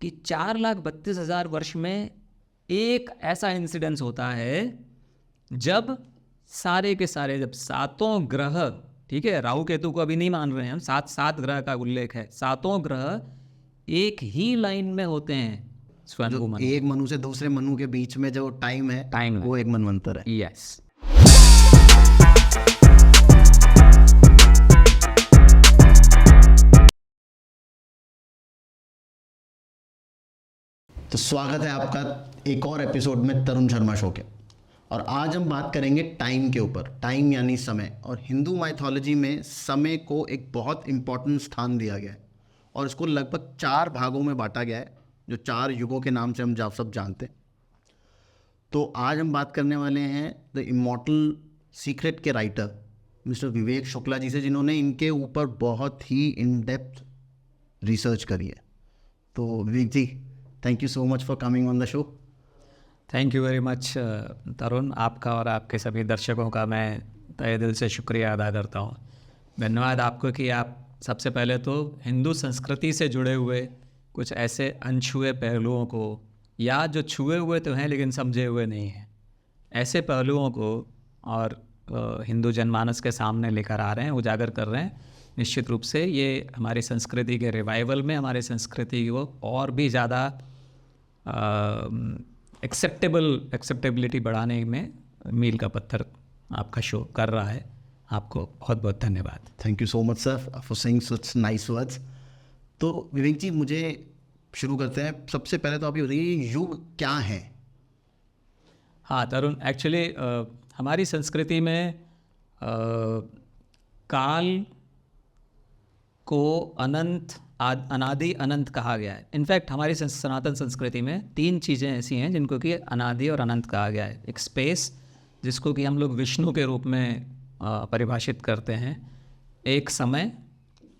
कि 4,32,000 वर्ष में एक ऐसा इंसिडेंस होता है जब सारे के सारे, जब सातों ग्रह, ठीक है, राहु केतु को अभी नहीं मान रहे हैं हम, सात ग्रह का उल्लेख है, सातों ग्रह एक ही लाइन में होते हैं स्वयंभू मनु। एक मनु से दूसरे मनु के बीच में जो टाइम है वो एक मनवंतर है। यस। तो स्वागत है आपका एक और एपिसोड में तरुण शर्मा शो के। और आज हम बात करेंगे टाइम के ऊपर। टाइम यानी समय, और हिंदू माइथोलॉजी में समय को एक बहुत इम्पोर्टेंट स्थान दिया गया है और इसको लगभग 4 भागों में बांटा गया है, जो 4 युगों के नाम से हम सब जानते हैं। तो आज हम बात करने वाले हैं द इमॉर्टल सीक्रेट के राइटर मिस्टर विवेक शुक्ला जी से, जिन्होंने इनके ऊपर बहुत ही इन डेप्थ रिसर्च करी है। तो Vivek ji, thank you so much for coming on the show. Thank you very much Tarun, आपका और आपके सभी दर्शकों का मैं तहे दिल से शुक्रिया अदा करता हूँ। धन्यवाद आपको कि आप सबसे पहले तो हिंदू संस्कृति से जुड़े हुए कुछ ऐसे अनछुए पहलुओं को, या जो छुए हुए तो हैं लेकिन समझे हुए नहीं हैं, ऐसे पहलुओं को और हिंदू जनमानस के सामने लेकर आ रहे हैं, उजागर कर रहे हैं। निश्चित रूप से ये हमारी संस्कृति के रिवाइवल में, हमारी संस्कृति को और भी ज़्यादा एक्सेप्टेबिलिटी बढ़ाने में मील का पत्थर आपका शो कर रहा है। आपको बहुत बहुत धन्यवाद। Thank you so much sir for saying such nice words. तो विवेक जी, मुझे शुरू करते हैं। सबसे पहले तो आप ये बताइए, युग क्या है? हाँ तरुण, एक्चुअली हमारी संस्कृति में काल को अनंत, अनादि अनंत कहा गया है। इनफैक्ट हमारी सनातन संस्कृति में 3 चीज़ें ऐसी हैं जिनको कि अनादि और अनंत कहा गया है। एक स्पेस, जिसको कि हम लोग विष्णु के रूप में परिभाषित करते हैं। एक समय,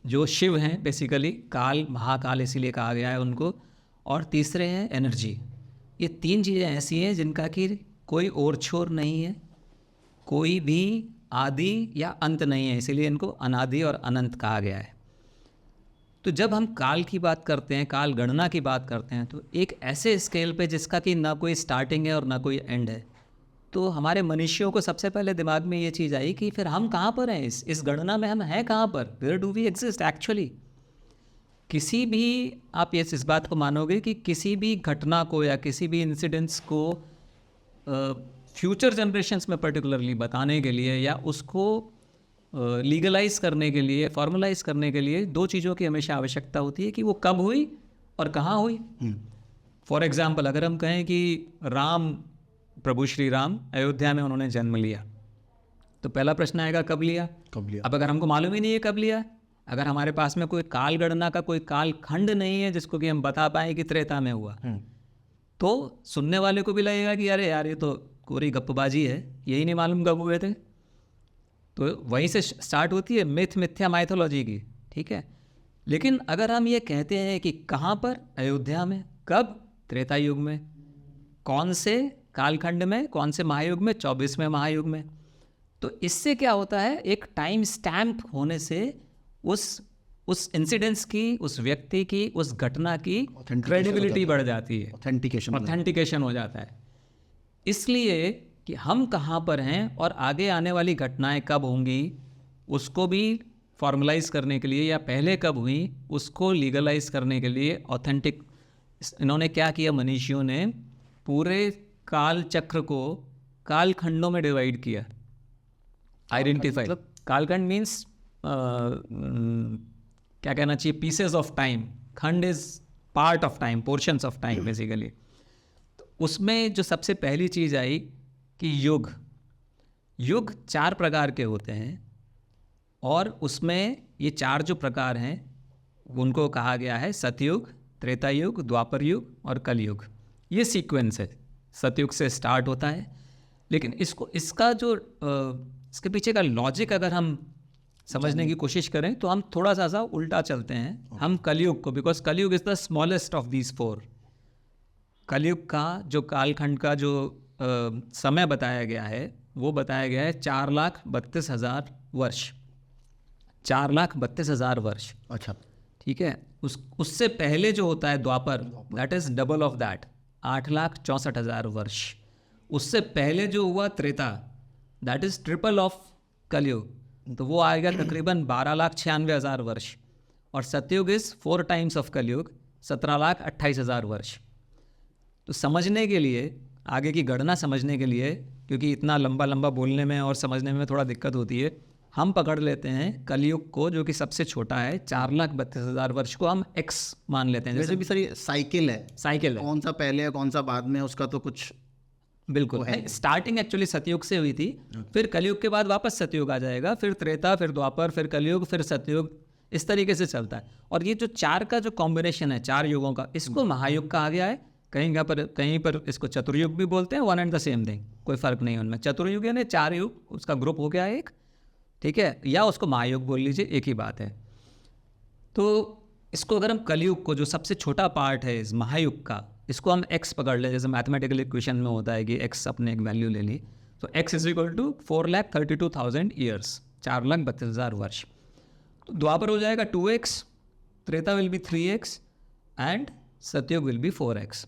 जो शिव हैं बेसिकली, काल, महाकाल इसीलिए कहा गया है उनको। और तीसरे हैं एनर्जी। ये 3 चीज़ें ऐसी हैं जिनका कि कोई ओर छोर नहीं है, कोई भी आदि या अंत नहीं है, इसीलिए इनको अनादि और अनंत कहा गया है। तो जब हम काल की बात करते हैं, काल गणना की बात करते हैं, तो एक ऐसे स्केल पे जिसका कि ना कोई स्टार्टिंग है और ना कोई एंड है, तो हमारे मनुष्यों को सबसे पहले दिमाग में ये चीज़ आई कि फिर हम कहाँ पर हैं इस गणना में, हम हैं कहाँ पर, where do we exist actually. किसी भी, आप इस बात को मानोगे कि किसी भी घटना को या किसी भी इंसिडेंट्स को फ्यूचर जनरेशन्स में पर्टिकुलरली बताने के लिए या उसको लीगलाइज करने के लिए, फॉर्मलाइज करने के लिए 2 चीज़ों की हमेशा आवश्यकता होती है कि वो कब हुई और कहाँ हुई। फॉर एग्जाम्पल, अगर हम कहें कि राम, प्रभु श्री राम अयोध्या में उन्होंने जन्म लिया, तो पहला प्रश्न आएगा कब लिया। अब अगर हमको मालूम ही नहीं है कब लिया, अगर हमारे पास में कोई काल गणना का कोई काल खंड नहीं है जिसको कि हम बता पाएँ कि त्रेता में हुआ, तो सुनने वाले को भी लगेगा कि अरे यार, ये तो कोरी गप्पबाजी है, यही नहीं मालूम कब हुए थे। तो वहीं से स्टार्ट होती है मिथ्या माइथोलॉजी की, ठीक है। लेकिन अगर हम ये कहते हैं कि कहाँ पर, अयोध्या में, कब, त्रेता युग में, कौन से कालखंड में, कौन से महायुग में, 24वें महायुग में, तो इससे क्या होता है, एक टाइम स्टैम्प होने से उस इंसिडेंट्स की, उस व्यक्ति की, उस घटना की क्रेडिबिलिटी बढ़ जाती है, ऑथेंटिकेशन हो जाता है। इसलिए कि हम कहाँ पर हैं और आगे आने वाली घटनाएं कब होंगी उसको भी फॉर्मलाइज करने के लिए, या पहले कब हुई उसको लीगलाइज करने के लिए ऑथेंटिक, इन्होंने क्या किया, मनीषियों ने पूरे काल चक्र को काल खंडों में डिवाइड किया, आइडेंटिफाई। कालखंड मीन्स क्या कहना चाहिए, पीसेस ऑफ टाइम। खंड is part of time, portions of time basically. तो उसमें जो सबसे पहली चीज़ आई कि युग 4 प्रकार के होते हैं, और उसमें ये 4 जो प्रकार हैं उनको कहा गया है सतयुग, त्रेता युग, द्वापर युग और कलयुग। ये सीक्वेंस है, सतयुग से स्टार्ट होता है। लेकिन इसका जो इसके पीछे का लॉजिक अगर हम समझने की कोशिश करें तो हम थोड़ा सा उल्टा चलते हैं। हम कलयुग को, बिकॉज कलयुग is the smallest of these 4, कलयुग का जो कालखंड का जो समय बताया गया है वो बताया गया है 4,32,000 वर्ष। 4,32,000 वर्ष। अच्छा। ठीक है, उससे पहले जो होता है Dwapar, that is double of that, 8,64,000 वर्ष। उससे पहले जो हुआ Treta, that is triple of Kalyug, तो वो आएगा तकरीबन 12,96,000 वर्ष। और सतयुग इज 4 टाइम्स ऑफ कलयुग, 17,28,000 वर्ष। तो समझने के लिए, आगे की गणना समझने के लिए, क्योंकि इतना लंबा लंबा बोलने में और समझने में थोड़ा दिक्कत होती है, हम पकड़ लेते हैं कलयुग को, जो कि सबसे छोटा है, 4,32,000 वर्ष को हम x मान लेते हैं। वैसे भी सर ये साइकिल है, साइकिल है, कौन सा पहले है कौन सा बाद में, उसका तो कुछ बिल्कुल है। स्टार्टिंग एक्चुअली सतयुग से हुई थी, फिर कलयुग के बाद वापस सतयुग आ जाएगा, फिर त्रेता, फिर द्वापर, फिर कलयुग, फिर सतयुग, इस तरीके से चलता है। और ये जो 4 का जो कॉम्बिनेशन है, 4 युगों का, इसको महायुग कहा गया है। कहीं पर इसको चतुर्युग भी बोलते हैं, 1 एंड द सेम थिंग, कोई फर्क नहीं है उनमें। चतुर्युग यानी 4 युग, उसका ग्रुप हो गया एक, ठीक है, या उसको महायुग बोल लीजिए, एक ही बात है। तो इसको अगर हम कलयुग को, जो सबसे छोटा पार्ट है इस महायुग का, इसको हम x पकड़ लें, जैसे मैथमेटिकल इक्वेशन में होता है कि x अपने एक वैल्यू ले ली, तो x is equal to 4,32,000 years, 4,32,000 वर्ष। तो द्वापर हो जाएगा 2x, Treta will be 3x and Satyug will be 4x।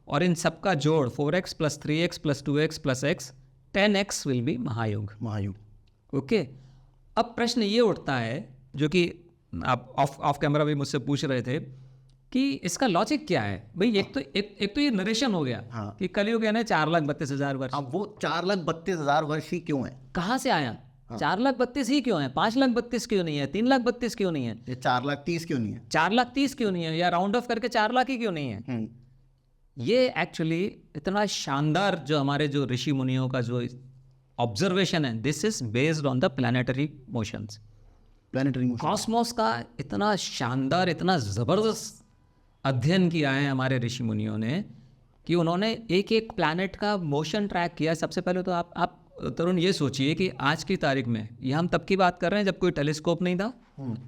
और इन सबका जोड़ 4x plus 3x plus 2x plus x, 10x will be महायुग। ओके, अब प्रश्न ये उठता है, जो कि आप ऑफ कैमरा भी मुझसे पूछ रहे थे, कि इसका लॉजिक क्या है भाई। एक तो ये नरेशन हो गया, हाँ, कि कलयुग यानी 4,32,000 वर्ष। अब वो 4,32,000 वर्ष ही क्यों है, कहाँ से आया? 4,32,000 ही क्यों है? 5,32,000 क्यों नहीं है? 3,32,000 क्यों नहीं है? ये 4,30,000 क्यों नहीं है? 4,30,000 क्यों नहीं है? या राउंड ऑफ करके 4 लाख ही क्यों नहीं है? ये एक्चुअली इतना शानदार, जो हमारे जो ऋषि मुनियों का जो ऑब्जर्वेशन है, this is based on the planetary motions. Cosmos का इतना शानदार, इतना ज़बरदस्त अध्ययन किया है हमारे ऋषि मुनियों ने, कि उन्होंने एक एक प्लैनेट का मोशन ट्रैक किया। सबसे पहले तो आप तरुण ये सोचिए कि आज की तारीख में, ये हम तब की बात कर रहे हैं जब कोई टेलीस्कोप नहीं था,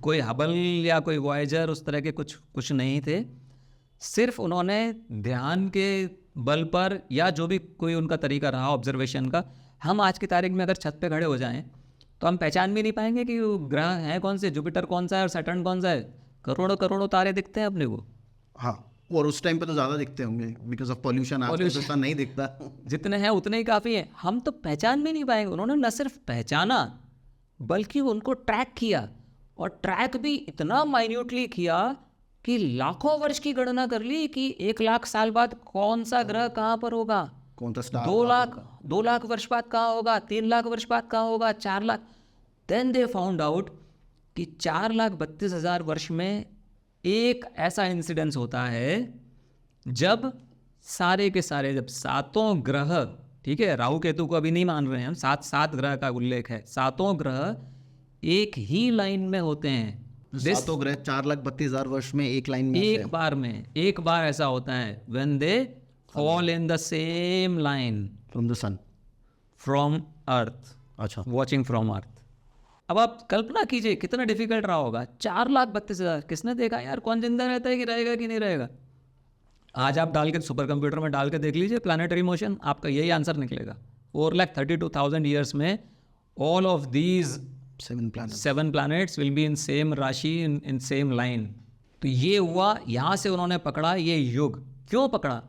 कोई हबल या कोई वॉयेजर, उस तरह के कुछ नहीं थे। सिर्फ उन्होंने ध्यान के बल पर, या जो भी कोई उनका तरीका रहा ऑब्जर्वेशन का, हम आज की तारीख में अगर छत पे खड़े हो जाएं तो हम पहचान भी नहीं पाएंगे कि वो ग्रह हैं कौन से, जुपिटर कौन सा है और सैटर्न कौन सा है। करोड़ों करोड़ों तारे दिखते हैं अपने को। हाँ, और उस टाइम पे तो ज़्यादा दिखते होंगे बिकॉज ऑफ पॉल्यूशन। आज तो इतना नहीं दिखता, जितने हैं उतने ही काफ़ी हैं। हम तो पहचान भी नहीं पाएंगे। उन्होंने न सिर्फ पहचाना, बल्कि उनको ट्रैक किया, और ट्रैक भी इतना माइन्यूटली किया कि लाखों वर्ष की गणना कर ली कि 1,00,000 साल बाद कौन सा ग्रह कहाँ पर होगा, कौन सा स्टार, 2 लाख वर्ष बाद कहाँ होगा, 3 लाख वर्ष बाद कहाँ होगा, 4 lakh. Then they found out कि 4,32,000 वर्ष में एक ऐसा इंसिडेंस होता है जब सारे के सारे, जब 7 ग्रह, ठीक है, राहु केतु को अभी नहीं मान रहे हैं हम, 7 ग्रह का उल्लेख है, 7 ग्रह एक ही लाइन में होते हैं। 7 ग्रह 4,32,000 वर्ष में एक लाइन में, एक बार ऐसा होता है, when they fall in the same line from the sun, from earth, अच्छा, वॉचिंग फ्रॉम अर्थ। अब आप कल्पना कीजिए कितना डिफिकल्ट रहा होगा। 4,32,000 किसने देखा यार? कौन जिंदा रहता है कि रहेगा कि नहीं रहेगा? आज आप डाल के सुपर कंप्यूटर में डाल के देख लीजिए प्लानिटरी मोशन, आपका यही आंसर निकलेगा। 4,32,000 ईयर्स में all of these 7 planets will be in same राशि, in same line। तो ये हुआ, यहाँ से उन्होंने पकड़ा ये युग। क्यों पकड़ा?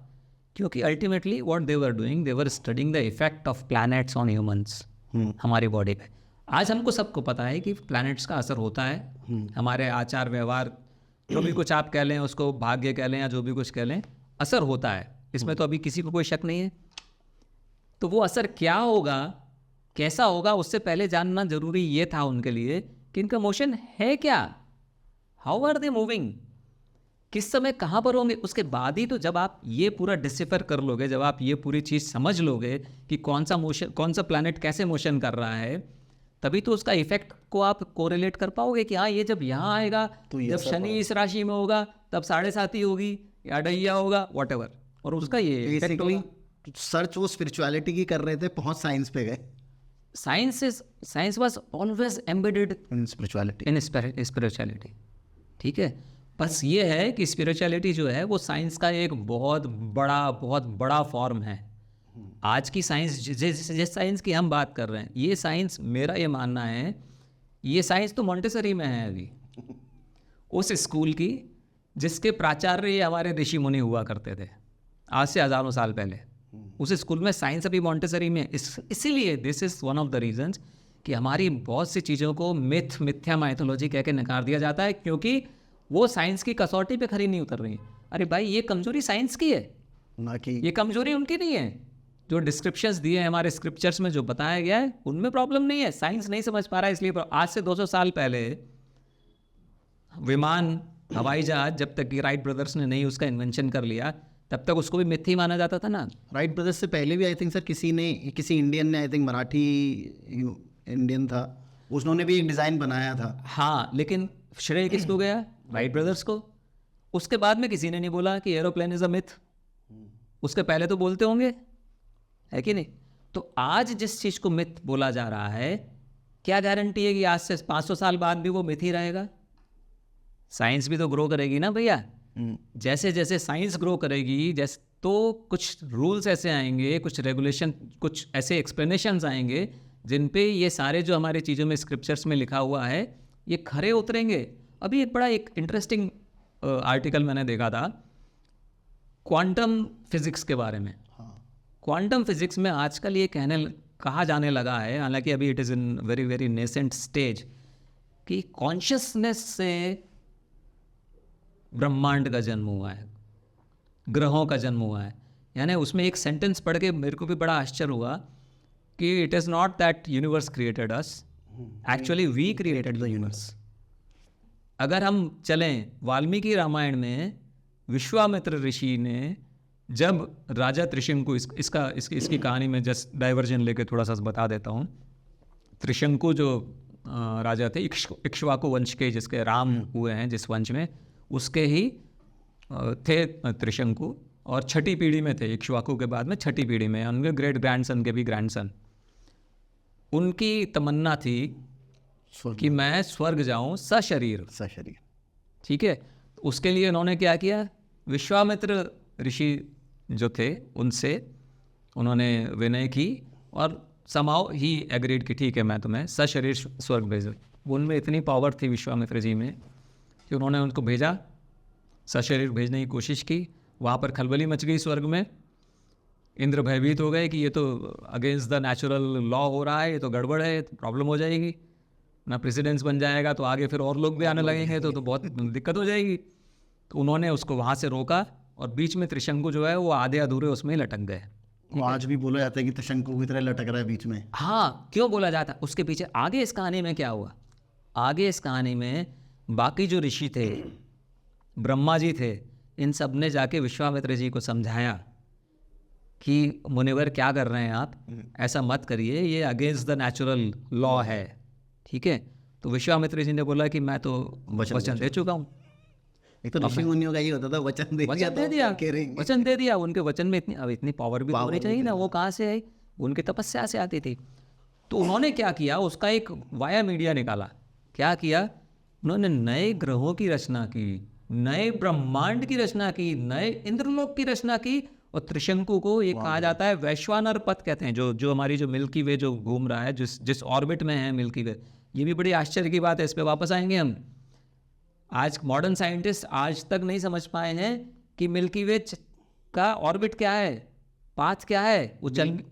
क्योंकि ultimately what they were doing, they were studying the effect of planets on humans, हमारी बॉडी पे। आज हमको सबको पता है कि प्लैनेट्स का असर होता है हमारे आचार व्यवहार, जो भी कुछ आप कह लें, उसको भाग्य कह लें या जो भी कुछ कह लें, असर होता है। इसमें तो अभी किसी को कोई शक नहीं है। तो वो असर क्या होगा, कैसा होगा, उससे पहले जानना जरूरी ये था उनके लिए कि इनका मोशन है क्या, हाउ आर दे मूविंग, किस समय कहाँ पर होंगे। उसके बाद ही तो जब आप ये पूरा डिसिफर कर लोगे, जब आप ये पूरी चीज़ समझ लोगे कि कौन सा मोशन, कौन सा प्लैनेट कैसे मोशन कर रहा है, तभी तो उसका इफेक्ट को आप कोरिलेट कर पाओगे कि हाँ, ये जब यहाँ आएगा, तो जब शनि इस राशि में होगा तब 7.5 होगी या डैया होगा, वॉटेवर, और उसका ये बेसिकली सर्च वो स्पिरिचुअलिटी की कर रहे थे, पहुंच साइंस पे गए। Science was always embedded in spirituality, ठीक है। बस ये है कि स्पिरिचुअलिटी जो है वो साइंस का एक बहुत बड़ा फॉर्म है। आज की साइंस, जिस साइंस की हम बात कर रहे हैं, ये साइंस, मेरा ये मानना है, ये साइंस तो मॉन्टेसरी में है अभी। उस स्कूल की जिसके प्राचार्य ये हमारे ऋषि मुनि हुआ करते थे आज से हजारों साल पहले। उस स्कूल में साइंस अभी मॉन्टेसरी में इसीलिए this is one of the reasons कि हमारी बहुत सी चीज़ों को मिथ्या माइथोलॉजी कह के नकार दिया जाता है, क्योंकि वो साइंस की कसौटी पे खरी नहीं उतर रही है। अरे भाई, ये कमजोरी साइंस की है, ना कि ये कमजोरी उनकी नहीं है। जो डिस्क्रिप्शंस दिए हैं हमारे स्क्रिप्चर्स में, जो बताया गया है, उनमें प्रॉब्लम नहीं है। साइंस नहीं समझ पा रहा है, इसलिए आज से 200 साल पहले विमान, हवाई जहाज, जब तक कि राइट ब्रदर्स ने नहीं उसका इन्वेंशन कर लिया, तब तक उसको भी मिथ ही माना जाता था ना। राइट ब्रदर्स से पहले भी आई थिंक सर किसी इंडियन ने, आई थिंक मराठी इंडियन था, उसने भी एक डिज़ाइन बनाया था। हाँ, लेकिन श्रेय किसको गया? राइट ब्रदर्स को। उसके बाद में किसी ने नहीं बोला कि एरोप्लेन इज अ मिथ। उसके पहले तो बोलते होंगे, है कि नहीं? तो आज जिस चीज़ को मिथ बोला जा रहा है, क्या गारंटी है कि आज से 500 साल बाद भी वो मिथ ही रहेगा? साइंस भी तो ग्रो करेगी ना भैया। जैसे जैसे साइंस ग्रो करेगी, जैसे तो कुछ रूल्स ऐसे आएंगे, कुछ रेगुलेशन, कुछ ऐसे एक्सप्लेनेशंस आएंगे जिन पे ये सारे जो हमारे चीज़ों में स्क्रिप्चर्स में लिखा हुआ है ये खरे उतरेंगे। अभी एक इंटरेस्टिंग आर्टिकल मैंने देखा था क्वांटम फिजिक्स के बारे में। क्वांटम फिजिक्स में आजकल ये कहा जाने लगा है, हालांकि अभी it is in very very nascent stage, कि कॉन्शियसनेस से ब्रह्मांड का जन्म हुआ है, ग्रहों का जन्म हुआ है। यानी उसमें एक सेंटेंस पढ़ के मेरे को भी बड़ा आश्चर्य हुआ कि it is not that universe created us, actually we created the universe. अगर हम चलें वाल्मीकि रामायण में, विश्वामित्र ऋषि ने जब राजा त्रिशंकु, इसकी कहानी में जस्ट डाइवर्जन लेके थोड़ा सा बता देता हूँ। त्रिशंकु जो राजा थे इक्ष्वाकु वंश के, जिसके राम हुए हैं जिस वंश में, उसके ही थे त्रिशंकु, और छठी पीढ़ी में थे। इक्ष्वाकु के बाद में छठी पीढ़ी में उनके ग्रेट ग्रैंडसन के भी ग्रैंडसन। उनकी तमन्ना थी कि मैं स्वर्ग जाऊं सशरीर। ठीक है, तो उसके लिए उन्होंने क्या किया? विश्वामित्र ऋषि जो थे उनसे उन्होंने विनय की और समाओ ही एग्रीड कि ठीक है, मैं तुम्हें सशरीर स्वर्ग भेजूँ। उनमें इतनी पावर थी विश्वामित्र जी में कि उन्होंने उनको भेजा, सशरीर भेजने की कोशिश की। वहाँ पर खलबली मच गई स्वर्ग में। इंद्र भयभीत हो गए कि ये तो अगेंस्ट द नेचुरल लॉ हो रहा है, ये तो गड़बड़ है, तो प्रॉब्लम हो जाएगी ना, प्रेसिडेंस बन जाएगा तो आगे फिर और लोग भी आने लगेंगे, तो बहुत दिक्कत हो जाएगी। तो उन्होंने उसको वहाँ से रोका, और बीच में त्रिशंकु जो है वो आधे अधूरे उसमें लटक गए। आज भी बोला जाता है कि त्रिशंकु की तरह लटक रहा है बीच में। हाँ, क्यों बोला जाता है? उसके पीछे आगे इस कहानी में क्या हुआ? आगे इस कहानी में बाकी जो ऋषि थे, ब्रह्मा जी थे, इन सब ने जाके विश्वामित्र जी को समझाया कि मुनिवर क्या कर रहे हैं आप, ऐसा मत करिए, ये अगेंस्ट द नेचुरल लॉ है। ठीक है, तो विश्वामित्र जी ने बोला कि मैं तो वचन दे चुका हूँ। एक तो ऋषि मुनियों का ये होता था, वचन दे दिया। उनके वचन में इतनी पावर भी होनी चाहिए ना, वो कहाँ से आई? उनकी तपस्या से आती थी। तो उन्होंने क्या किया, उसका एक वाया मीडिया निकाला। क्या किया उन्होंने? नए ग्रहों की रचना की, नए ब्रह्मांड की रचना की, नए इंद्रलोक की रचना की। और त्रिशंकु को ये कहा जाता है वैश्वानर पथ कहते हैं, जो हमारी जो मिल्की वे जो घूम रहा है, जिस ऑर्बिट में है मिल्की वे। ये भी बड़ी आश्चर्य की बात है, इस पे वापस आएंगे हम। आज मॉडर्न साइंटिस्ट आज तक नहीं समझ पाए हैं कि मिल्की वे का ऑर्बिट क्या है, पाथ क्या है। वो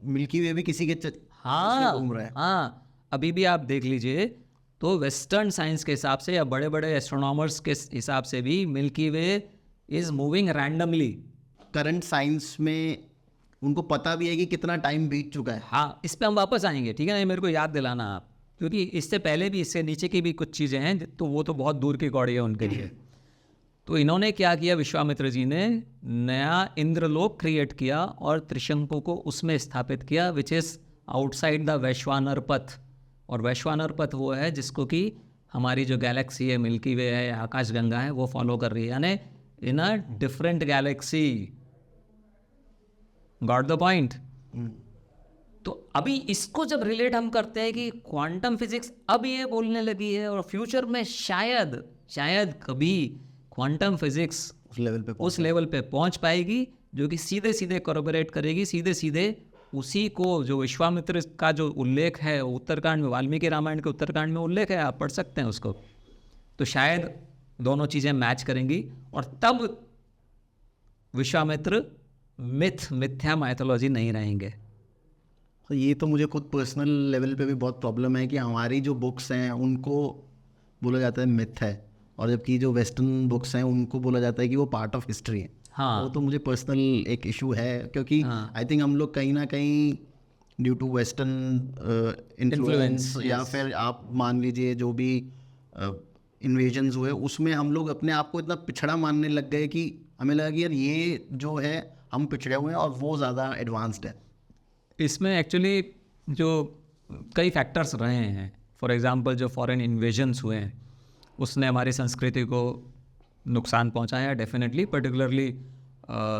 मिल्की वे भी किसी के घूम रहा है। हाँ, अभी भी आप देख लीजिए तो वेस्टर्न साइंस के हिसाब से या बड़े बड़े एस्ट्रोनॉमर्स के हिसाब से भी milky way is moving randomly. Current science में उनको पता भी है कि कितना टाइम बीत चुका है। हाँ, इस पे हम वापस आएंगे, ठीक है ना? मेरे को याद दिलाना आप, क्योंकि इससे पहले भी, इससे नीचे की भी कुछ चीज़ें हैं, तो वो तो बहुत दूर की कौड़ी है उनके लिए। तो इन्होंने क्या किया, विश्वामित्र जी ने नया इंद्रलोक क्रिएट किया और त्रिशंकु को उसमें स्थापित किया, विच इज़ आउटसाइड द वैश्वानर पथ। और वैश्वानर पथ वो है जिसको कि हमारी जो गैलेक्सी है, मिल्की वे है, आकाश गंगा है, वो फॉलो कर रही है, यानी in a different galaxy. Got the point? तो अभी इसको जब रिलेट हम करते हैं कि क्वांटम फिजिक्स अब ये बोलने लगी है, और फ्यूचर में शायद कभी क्वांटम फिजिक्स उस लेवल पे पहुंच पाएगी जो कि सीधे सीधे कोरबोरेट करेगी, सीधे सीधे उसी को, जो विश्वामित्र का जो उल्लेख है उत्तरकांड में, वाल्मीकि रामायण के उत्तरकांड में उल्लेख है, आप पढ़ सकते हैं उसको। तो शायद दोनों चीज़ें मैच करेंगी और तब विश्वामित्र मिथ्या माइथोलॉजी नहीं रहेंगे। तो ये तो मुझे खुद पर्सनल लेवल पे भी बहुत प्रॉब्लम है कि हमारी जो बुक्स हैं उनको बोला जाता है मिथ है, और जबकि जो वेस्टर्न बुक्स हैं उनको बोला जाता है कि वो पार्ट ऑफ हिस्ट्री है। हाँ। वो तो मुझे पर्सनल एक इशू है, क्योंकि हाँ। आई थिंक हम लोग कहीं ना कहीं ड्यू टू वेस्टर्न इन्फ्लुएंस या फिर आप मान लीजिए जो भी इन्वेजन्स हुए उसमें हम लोग अपने आप को इतना पिछड़ा मानने लग गए कि हमें लगा कि यार ये जो है हम पिछड़े हुए हैं और वो ज़्यादा एडवांस्ड है। इसमें एक्चुअली जो कई फैक्टर्स रहे हैं, फॉर एग्जांपल जो फॉरेन इन्वेजन्स हुए हैं उसने हमारी संस्कृति को नुकसान पहुंचाया definitely, particularly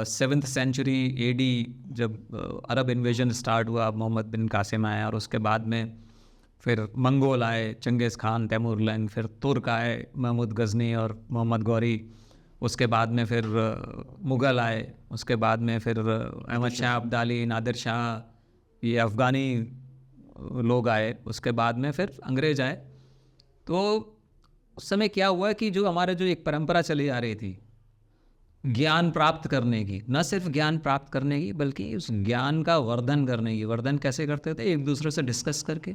7th century AD जब अरब इन्वेजन स्टार्ट हुआ, मोहम्मद बिन कासिम आया और उसके बाद में फिर मंगोल आए, चंगेज़ खान, तैमूरलंग, फिर तुर्क आए, महमूद गजनी और मोहम्मद गौरी, उसके बाद में फिर मुग़ल आए, उसके बाद में फिर अहमद शाह अब्दाली, नादिर शाह, ये अफ़गानी लोग आए, उसके बाद में फिर अंग्रेज़ आए। तो उस समय क्या हुआ कि जो हमारे जो एक परंपरा चली आ रही थी ज्ञान प्राप्त करने की, न सिर्फ ज्ञान प्राप्त करने की बल्कि उस ज्ञान का वर्धन करने की, वर्धन कैसे करते थे, एक दूसरे से डिस्कस करके,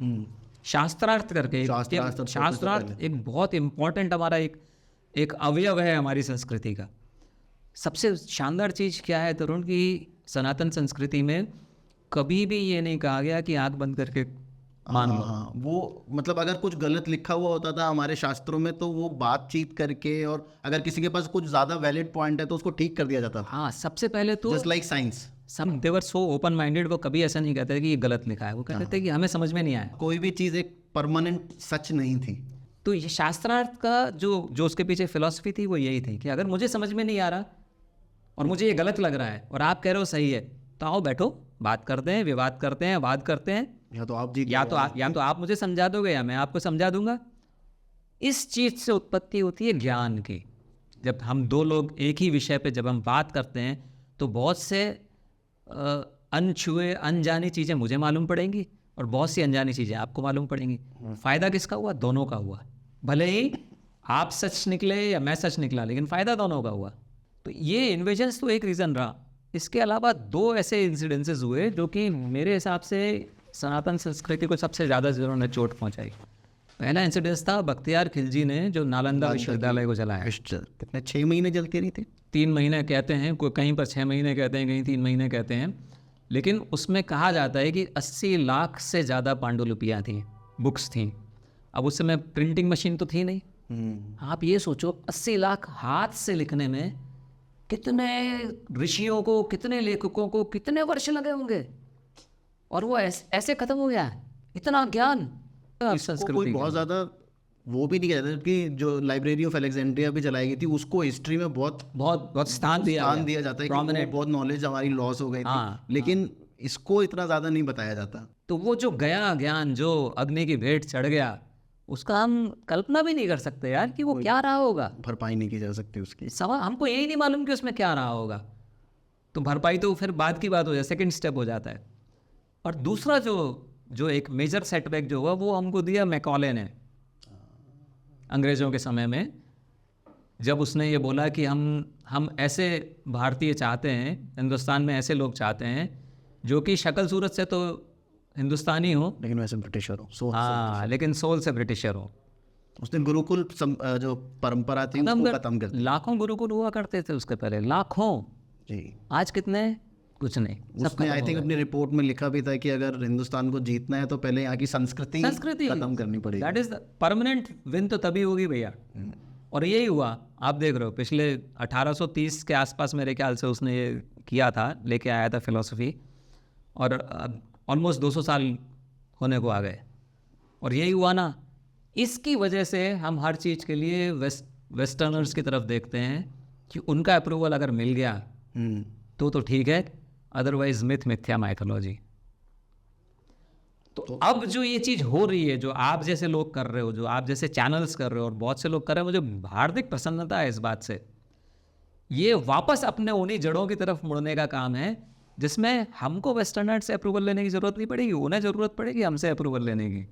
शास्त्रार्थ करके। शास्त्रार्थ एक बहुत इम्पॉर्टेंट हमारा एक अवयव है हमारी संस्कृति का। सबसे शानदार चीज़ क्या है तरुण, कि सनातन संस्कृति में कभी भी ये नहीं कहा गया कि आँख बंद करके मान लो। हाँ, वो मतलब अगर कुछ गलत लिखा हुआ होता था हमारे शास्त्रों में तो वो बातचीत करके, और अगर किसी के पास कुछ ज़्यादा वैलिड पॉइंट है तो उसको ठीक कर दिया जाता था। हाँ, सबसे पहले तो जस्ट लाइक साइंस, सब दे वर सो ओपन माइंडेड, वो कभी ऐसा नहीं कहते कि ये गलत लिखा है, वो कहते थे कि हमें समझ में नहीं आया। कोई भी चीज़ एक परमानेंट सच नहीं थी। तो ये शास्त्रार्थ का जो उसके पीछे फिलॉसफी थी वो यही थी कि अगर मुझे समझ में नहीं आ रहा और मुझे ये गलत लग रहा है और आप कह रहे हो सही है, तो आओ बैठो, बात करते हैं, विवाद करते हैं, वाद करते हैं, या तो आप जीत या तो आप मुझे समझा दोगे या मैं आपको समझा दूंगा। इस चीज़ से उत्पत्ति होती है ज्ञान की। जब हम दो लोग एक ही विषय पे जब हम बात करते हैं तो बहुत से अनछुए अनजानी चीज़ें मुझे मालूम पड़ेंगी और बहुत सी अनजानी चीज़ें आपको मालूम पड़ेंगी। फ़ायदा किसका हुआ? दोनों का हुआ। भले ही आप सच निकले या मैं सच निकला, लेकिन फ़ायदा दोनों का हुआ। तो ये इन्वेजन्स तो एक रीज़न रहा। इसके अलावा दो ऐसे इंसिडेंसेस हुए जो कि मेरे हिसाब से सनातन संस्कृति को सबसे ज़्यादा जिन्होंने चोट पहुंचाई। पहला इंसिडेंस था बख्तियार खिलजी ने जो नालंदा विश्वविद्यालय को जलाया। कितने 6 महीने जलती रही थी? 3 महीने कहते हैं, कोई कहीं पर 6 महीने कहते हैं, कहीं 3 महीने कहते हैं, लेकिन उसमें कहा जाता है कि 80 लाख से ज़्यादा पांडुलिपियाँ थीं, बुक्स थीं। अब उस समय प्रिंटिंग मशीन तो थी नहीं। आप ये सोचो 80 लाख हाथ से लिखने में कितने ऋषियों को, कितने लेखकों को कितने वर्ष लगे होंगे, और वो ऐसे खत्म हो गया। इतना ज्ञान कोई बहुत ज़्यादा वो भी नहीं कहते कि जो लाइब्रेरी ऑफ अलेक्जेंड्रिया भी चलाई गई थी उसको हिस्ट्री में बहुत स्थान दिया जाता है कि बहुत नॉलेज हमारी लॉस हो गई थी, लेकिन इसको इतना ज़्यादा नहीं बताया जाता। तो वो जो गया ज्ञान जो अग्नि की भेंट चढ़ गया, उसका हम कल्पना भी नहीं कर सकते यार कि वो क्या रहा होगा। भरपाई नहीं की जा सकती उसकी। सवाल हमको यही नहीं मालूम कि उसमें क्या रहा होगा। तो भरपाई तो फिर बाद की बात हो जाए, सेकंड स्टेप हो जाता है। और दूसरा जो एक मेजर सेटबैक जो हुआ वो हमको दिया मैकॉले ने अंग्रेज़ों के समय में, जब उसने ये बोला कि हम ऐसे भारतीय चाहते हैं, हिंदुस्तान में ऐसे लोग चाहते हैं जो कि शक्ल सूरत से तो हिंदुस्तानी हो लेकिन वैसे ब्रिटिशर हो। हाँ, लेकिन सोल से ब्रिटिशर हो। उसने गुरुकुल जो परंपरा थी उसको खत्म कर दिया। लाखों गुरुकुल हुआ करते थे उसके पहले, लाखों जी। आज कितने? कुछ नहीं। उसने आई थिंक अपनी रिपोर्ट में लिखा भी था कि अगर हिंदुस्तान को जीतना है तो पहले यहाँ की संस्कृति खत्म करनी पड़ेगी। दैट इज परमानेंट विन तो तभी होगी भैया। और यही हुआ। आप देख रहे हो पिछले 1830 के आसपास मेरे ख्याल से उसने ये किया था, लेके आया था फिलॉसफी, और ऑलमोस्ट 200 साल होने को आ गए। और यही हुआ ना, इसकी वजह से हम हर चीज़ के लिए वेस्टर्नर्स की तरफ देखते हैं कि उनका अप्रूवल अगर मिल गया तो ठीक है, अदरवाइज मिथ्या माइथोलॉजी। तो अब जो ये चीज़ हो रही है, जो आप जैसे लोग कर रहे हो, जो आप जैसे चैनल्स कर रहे हो और बहुत से लोग कर रहे हैं, मुझे हार्दिक प्रसन्नता है इस बात से। ये वापस अपने उन्हीं जड़ों की तरफ मुड़ने का काम है जिसमें हमको वेस्टर्नर से अप्रूवल लेने की ज़रूरत नहीं पड़ेगी, उन्हें ज़रूरत पड़ेगी हमसे अप्रूवल लेने की।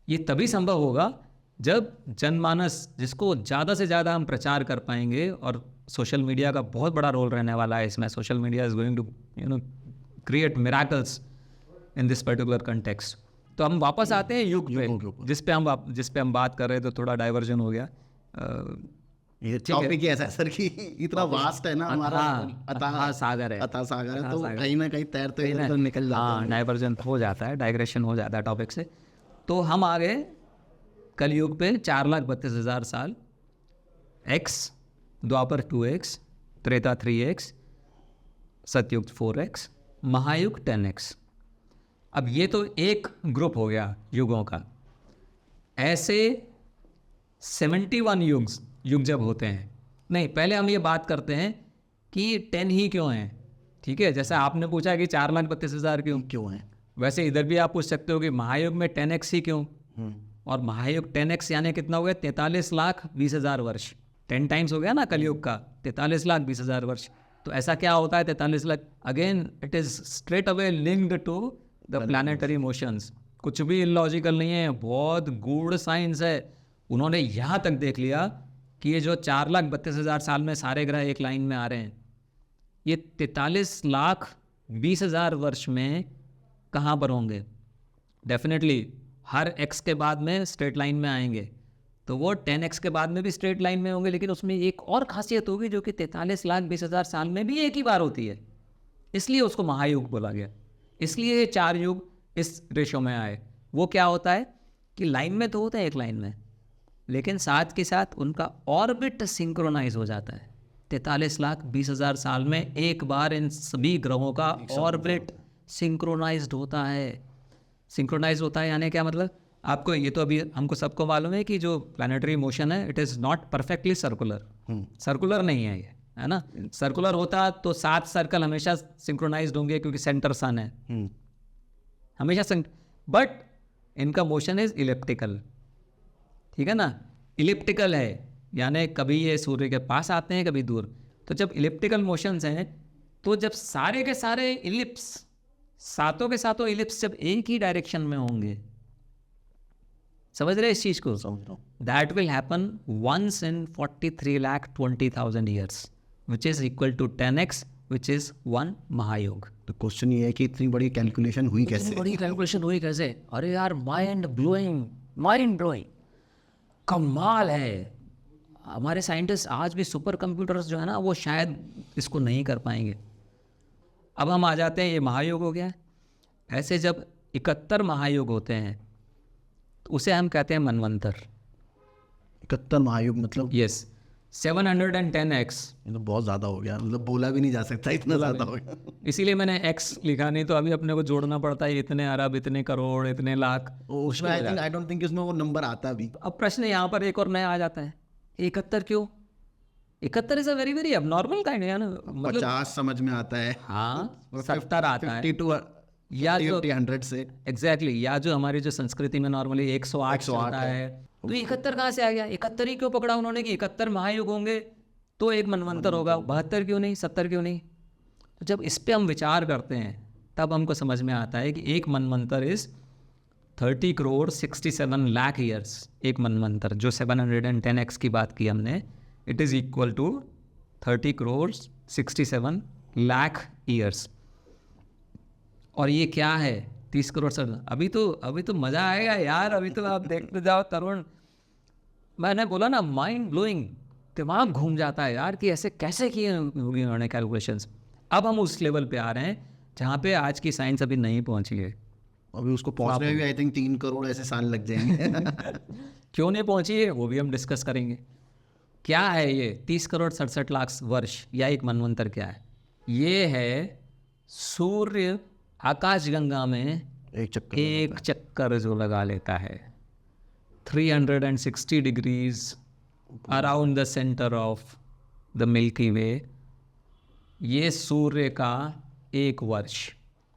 ये तभी संभव होगा जब जनमानस, जिसको ज़्यादा से ज़्यादा हम प्रचार कर पाएंगे, और सोशल मीडिया का बहुत बड़ा रोल रहने वाला है इसमें, social media is going to create miracles in this particular context. तो हम वापस आते हैं युग पे, जिस पे हम बात कर रहे थे, थोड़ा डाइवर्जन हो गया। ये टॉपिक ही ऐसा है सर कि इतना वास्ट है ना हमारा, अथाह सागर है, अथाह सागर है, तो कहीं ना कहीं तैरते हुए निकल जाता है। डाइवर्जन हो जाता है, डाइग्रेशन हो जाता है टॉपिक से। तो हम आ गए कलयुग पे 4,32,000 साल, एक्स, द्वापर 2x, त्रेता 3x, सतयुग 4x, महायुग 10x। अब ये तो एक ग्रुप हो गया युगों का। ऐसे 71 युग जब होते हैं, नहीं पहले हम ये बात करते हैं कि 10 ही क्यों हैं, ठीक है। जैसे आपने पूछा कि 4,32,000 क्यों हैं, वैसे इधर भी आप पूछ सकते हो कि महायुग में 10x ही क्यों। और महायुग 10x यानी कितना हो गया, 43,20,000 वर्ष। 10 टाइम्स हो गया ना कलयुग का, 43,20,000 वर्ष। तो ऐसा क्या होता है 43 lakh? Again it is straight away linked to the planetary motions. कुछ भी इलॉजिकल नहीं है, बहुत गूढ़ साइंस है। उन्होंने यहाँ तक देख लिया कि ये जो 4,32,000 साल में सारे ग्रह एक लाइन में आ रहे हैं, ये 43,20,000 वर्ष में कहाँ पर होंगे? डेफिनेटली हर x के बाद में स्ट्रेट लाइन में आएंगे, तो वो 10x के बाद में भी स्ट्रेट लाइन में होंगे। लेकिन उसमें एक और खासियत होगी जो कि 43,20,000 साल में भी एक ही बार होती है, इसलिए उसको महायुग बोला गया। इसलिए ये 4 युग इस रेशो में आए। वो क्या होता है कि लाइन में तो होता है एक लाइन में, लेकिन साथ के साथ उनका ऑर्बिट सिंक्रोनाइज हो जाता है। 43,20,000 साल में एक बार इन सभी ग्रहों का ऑर्बिट सिंक्रोनाइज्ड होता है। सिंक्रोनाइज होता है यानी क्या मतलब? आपको ये तो अभी हमको सबको मालूम है कि जो प्लानेटरी मोशन है it is not perfectly circular. Circular नहीं है ये, है ना। सर्कुलर होता तो 7 सर्कल हमेशा सिंक्रोनाइज्ड होंगे क्योंकि सेंटर सन है हमेशा। बट इनका मोशन इज इलिप्टिकल, ठीक है ना। इलिप्टिकल है यानी कभी ये सूर्य के पास आते हैं, कभी दूर। तो जब इलिप्टिकल मोशंस हैं, तो जब सारे के सारे इलिप्स, सातों के सातों इलिप्स जब एक ही डायरेक्शन में होंगे, समझ रहे इस चीज को? समझ रहा हूँ। That will happen once in 43,20,000 years, which is equal to 10x, which is 1 महायुग। तो क्वेश्चन ये है कि इतनी बड़ी कैलकुलेशन हुई कैसे? बड़ी कैलकुलेशन हुई कैसे? अरे यार माइंड ब्लोइंग, कमाल है। हमारे साइंटिस्ट आज भी, सुपर कंप्यूटर्स जो है ना, वो शायद इसको नहीं कर पाएंगे। अब हम आ जाते हैं, ये महायुग हो गया। ऐसे जब 71 महायुग होते हैं तो उसे हम कहते हैं मनवंतर। 71 महायुग मतलब? Yes, 710x। ये तो बहुत ज़्यादा हो गया, मतलब बोला भी नहीं जा सकता, इतना ज़्यादा हो गया। इसीलिए मैंने x लिखा, नहीं तो अभी अपने को जोड़ना पड़ता है इतने अरब, इतने करोड़, इतने लाख। उसमें आई डोंट थिंक उसमें वो नंबर आता भी। अब प्रश्न यहाँ पर एक और नया आ जाता है, 71 क्यों? 71 is a very very abnormal kind है ना। मतलब 50 समझ में आता है, हाँ 70 आता है, 50 to या जो 100 से एग्जैक्टली, या जो हमारी जो संस्कृति में नॉर्मली 108 चलता है। तो 71 कहाँ से आ गया? 71 ही क्यों पकड़ा उन्होंने कि 71 महायुग होंगे तो एक मनवंतर होगा? 72 क्यों नहीं, 70 क्यों नहीं? तो जब इस पे हम विचार करते हैं तब हमको समझ में आता है कि एक मनवंतर इज 30 करोड़ 67 लाख ईयर्स। एक मनवंतर, जो 710x की बात की हमने, it is equal to 30 crore 67 lakh years. और ये क्या है? 30 करोड़ सर, अभी तो मज़ा आएगा यार। अभी तो आप देखते जाओ तरुण, मैंने बोला ना माइंड ब्लोइंग, दिमाग घूम जाता है यार कि ऐसे कैसे किए होंगे उन्होंने कैलकुलेशंस। अब हम उस लेवल पे आ रहे हैं जहाँ पे आज की साइंस अभी नहीं पहुँची है। अभी उसको पहुंचने में भी आई थिंक 3 करोड़ ऐसे साल लग जाएंगे। क्यों नहीं पहुँची है वो भी हम डिस्कस करेंगे। क्या है ये 30 करोड़ 67 लाख वर्ष या एक मनवंतर? क्या है ये? है सूर्य आकाशगंगा में एक चक्कर जो लगा लेता है 360 degrees around the centre of the Milky Way. ये सूर्य का एक वर्ष।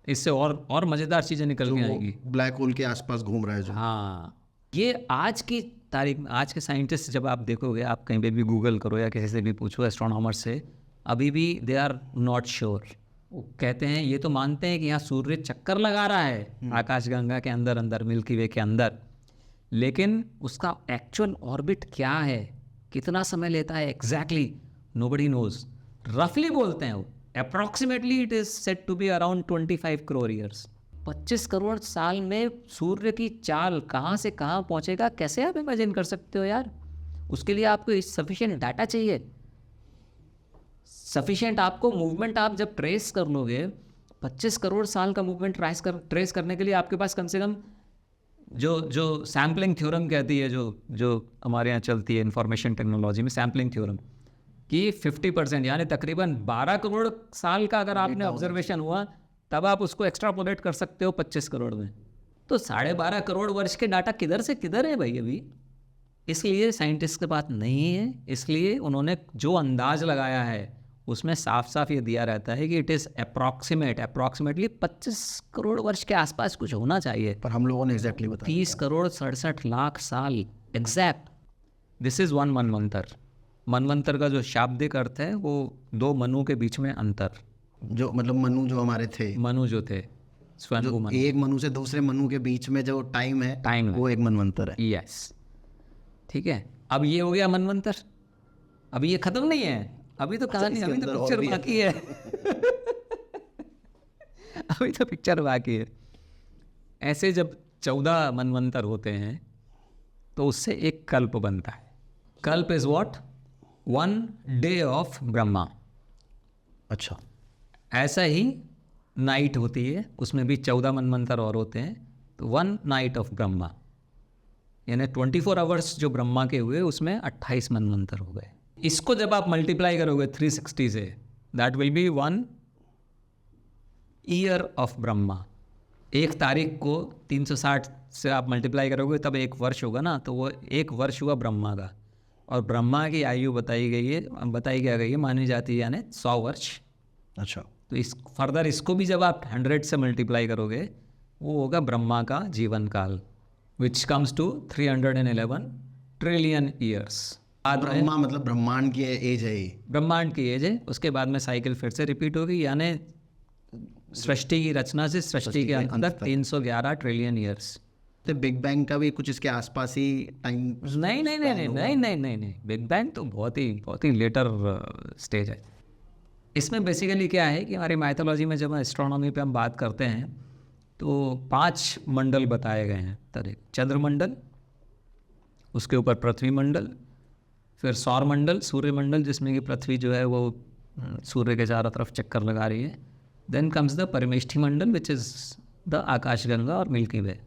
इससे और मज़ेदार चीज़ें निकल के आएंगी। ब्लैक होल के आसपास घूम रहा है जो। हाँ, ये आज की तारीख में, आज के साइंटिस्ट जब आप देखोगे, आप कहीं पे भी गूगल करो या किसी से भी पूछो एस्ट्रोनॉमर से, अभी भी दे आर नॉट श्योर। वो कहते हैं, ये तो मानते हैं कि यहाँ सूर्य चक्कर लगा रहा है आकाशगंगा के अंदर मिल्की वे के अंदर, लेकिन उसका एक्चुअल ऑर्बिट क्या है, कितना समय लेता है एग्जैक्टली, नोबडी नोज। रफली बोलते हैं वो, approximately it is set to be around 25 crore years. 25 crore साल में सूर्य की चाल कहाँ से कहाँ पहुँचेगा, कैसे आप इमेजिन कर सकते हो यार? उसके लिए आपको सफिशिएंट डाटा चाहिए, सफिशिएंट आपको मूवमेंट। आप जब ट्रेस कर लोगे 25 करोड़ साल का मूवमेंट ट्रेस करने के लिए आपके पास कम से कम जो सैम्पलिंग थ्योरम कहती है, जो हमारे यहाँ चलती है इंफॉर्मेशन टेक्नोलॉजी में, सैम्पलिंग थ्योरम कि 50% यानी तकरीबन 12 करोड़ साल का अगर आपने ऑब्जर्वेशन हुआ तब आप उसको एक्स्ट्रापोलेट कर सकते हो 25 करोड़ में। तो 12.5 करोड़ वर्ष के डाटा किधर से किधर है भाई अभी? इसलिए साइंटिस्ट के पास नहीं है, इसलिए उन्होंने जो अंदाज लगाया है उसमें साफ साफ ये दिया रहता है कि इट इज़ अप्रॉक्सीमेटली 25 करोड़ वर्ष के आसपास कुछ होना चाहिए। पर हम लोगों ने एग्जैक्टली बताया 30 करोड़ 67 लाख साल एग्जैक्ट। दिस इज़ वन मनवंतर। मनवंतर का जो शाब्दिक अर्थ है वो 2 मनु के बीच में अंतर। जो मतलब मनु जो हमारे थे, मनु जो थे स्वयं मनु, एक मनु से दूसरे मनु के बीच में जो टाइम है वो एक मनवंतर है। यस, ठीक है। अब ये हो गया मनवंतर। अभी ये खत्म नहीं है, अभी तो कहानी, अभी तो पिक्चर बाकी है। अभी तो पिक्चर बाकी है। ऐसे जब 14 मनवंतर होते हैं तो उससे एक कल्प बनता है। कल्प is what? 1 day of Brahma. अच्छा, ऐसा ही नाइट होती है, उसमें भी 14 मनवंतर और होते हैं। तो 1 नाइट ऑफ ब्रह्मा यानी 24 आवर्स जो ब्रह्मा के हुए उसमें 28 मनवंतर हो गए। इसको जब आप मल्टीप्लाई करोगे 360 से, that will be 1 year of Brahma. एक तारीख को 360 से आप मल्टीप्लाई करोगे तब एक वर्ष होगा ना, तो वो एक वर्ष हुआ ब्रह्मा का। और ब्रह्मा की आयु बताई क्या गई है, मानी जाती है यानी 100 वर्ष। अच्छा, तो इस फर्दर इसको भी जब आप 100 से मल्टीप्लाई करोगे वो होगा ब्रह्मा का जीवन काल, which comes to 311 trillion years. Brahma मतलब ब्रह्मांड की एज है ये। ब्रह्मांड की एज है। उसके बाद में साइकिल फिर से रिपीट होगी, यानी सृष्टि की रचना से सृष्टि के अंदर 311 ट्रिलियन ईयर्स। तो बिग बैंग का भी कुछ इसके आसपास ही टाइम? नहीं, बिग बैंग तो बहुत ही लेटर स्टेज है। इसमें बेसिकली क्या है कि हमारी माइथोलॉजी में जब एस्ट्रोनॉमी पे हम बात करते हैं तो 5 मंडल बताए गए हैं तरह। चंद्रमंडल, उसके ऊपर पृथ्वी मंडल, फिर सौर मंडल, सूर्य मंडल जिसमें कि पृथ्वी जो है वो सूर्य के चारों तरफ चक्कर लगा रही है। देन कम्स द परमेष्ठी मंडल विच इज़ द आकाशगंगा और मिल्की वे,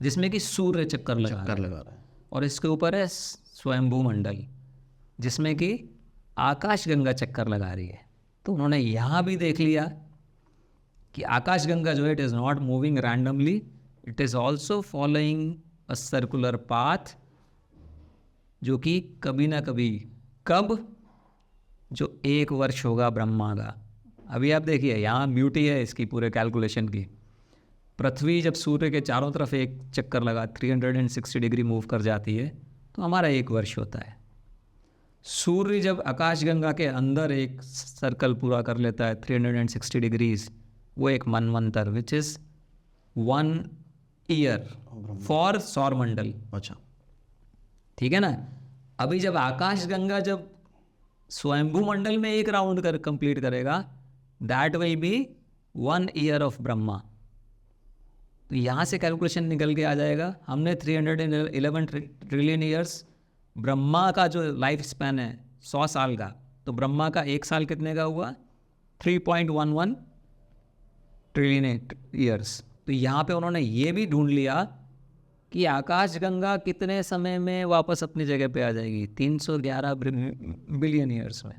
जिसमें कि सूर्य चक्कर लगा रहा है। और इसके ऊपर है स्वयंभू मंडल, जिसमें कि आकाशगंगा चक्कर लगा रही है। तो उन्होंने यहाँ भी देख लिया कि आकाशगंगा जो है it is not moving randomly, it is also following a circular path, जो कि कभी ना कभी, कब, जो 1 वर्ष होगा ब्रह्मा का। अभी आप देखिए यहाँ ब्यूटी है इसकी पूरे कैलकुलेशन की। पृथ्वी जब सूर्य के चारों तरफ एक चक्कर लगा 360 डिग्री मूव कर जाती है तो हमारा 1 वर्ष होता है। सूर्य जब आकाशगंगा के अंदर एक सर्कल पूरा कर लेता है 360 डिग्रीज, वो एक मनवंतर, विच इज़ 1 ईयर फॉर सौर मंडल। अच्छा, ठीक है ना। अभी जब आकाशगंगा जब स्वयंभू मंडल में एक राउंड कंप्लीट करेगा, that will be 1 year of Brahma. तो यहाँ से कैलकुलेशन निकल के आ जाएगा। हमने 311 ट्रिलियन ईयर्स, ब्रह्मा का जो लाइफ स्पैन है 100 साल का, तो ब्रह्मा का 1 साल कितने का हुआ? 3.11 ट्रिलियन ईयर्स। तो यहाँ पे उन्होंने ये भी ढूंढ लिया कि आकाशगंगा कितने समय में वापस अपनी जगह पे आ जाएगी, 311 बिलियन ईयर्स में।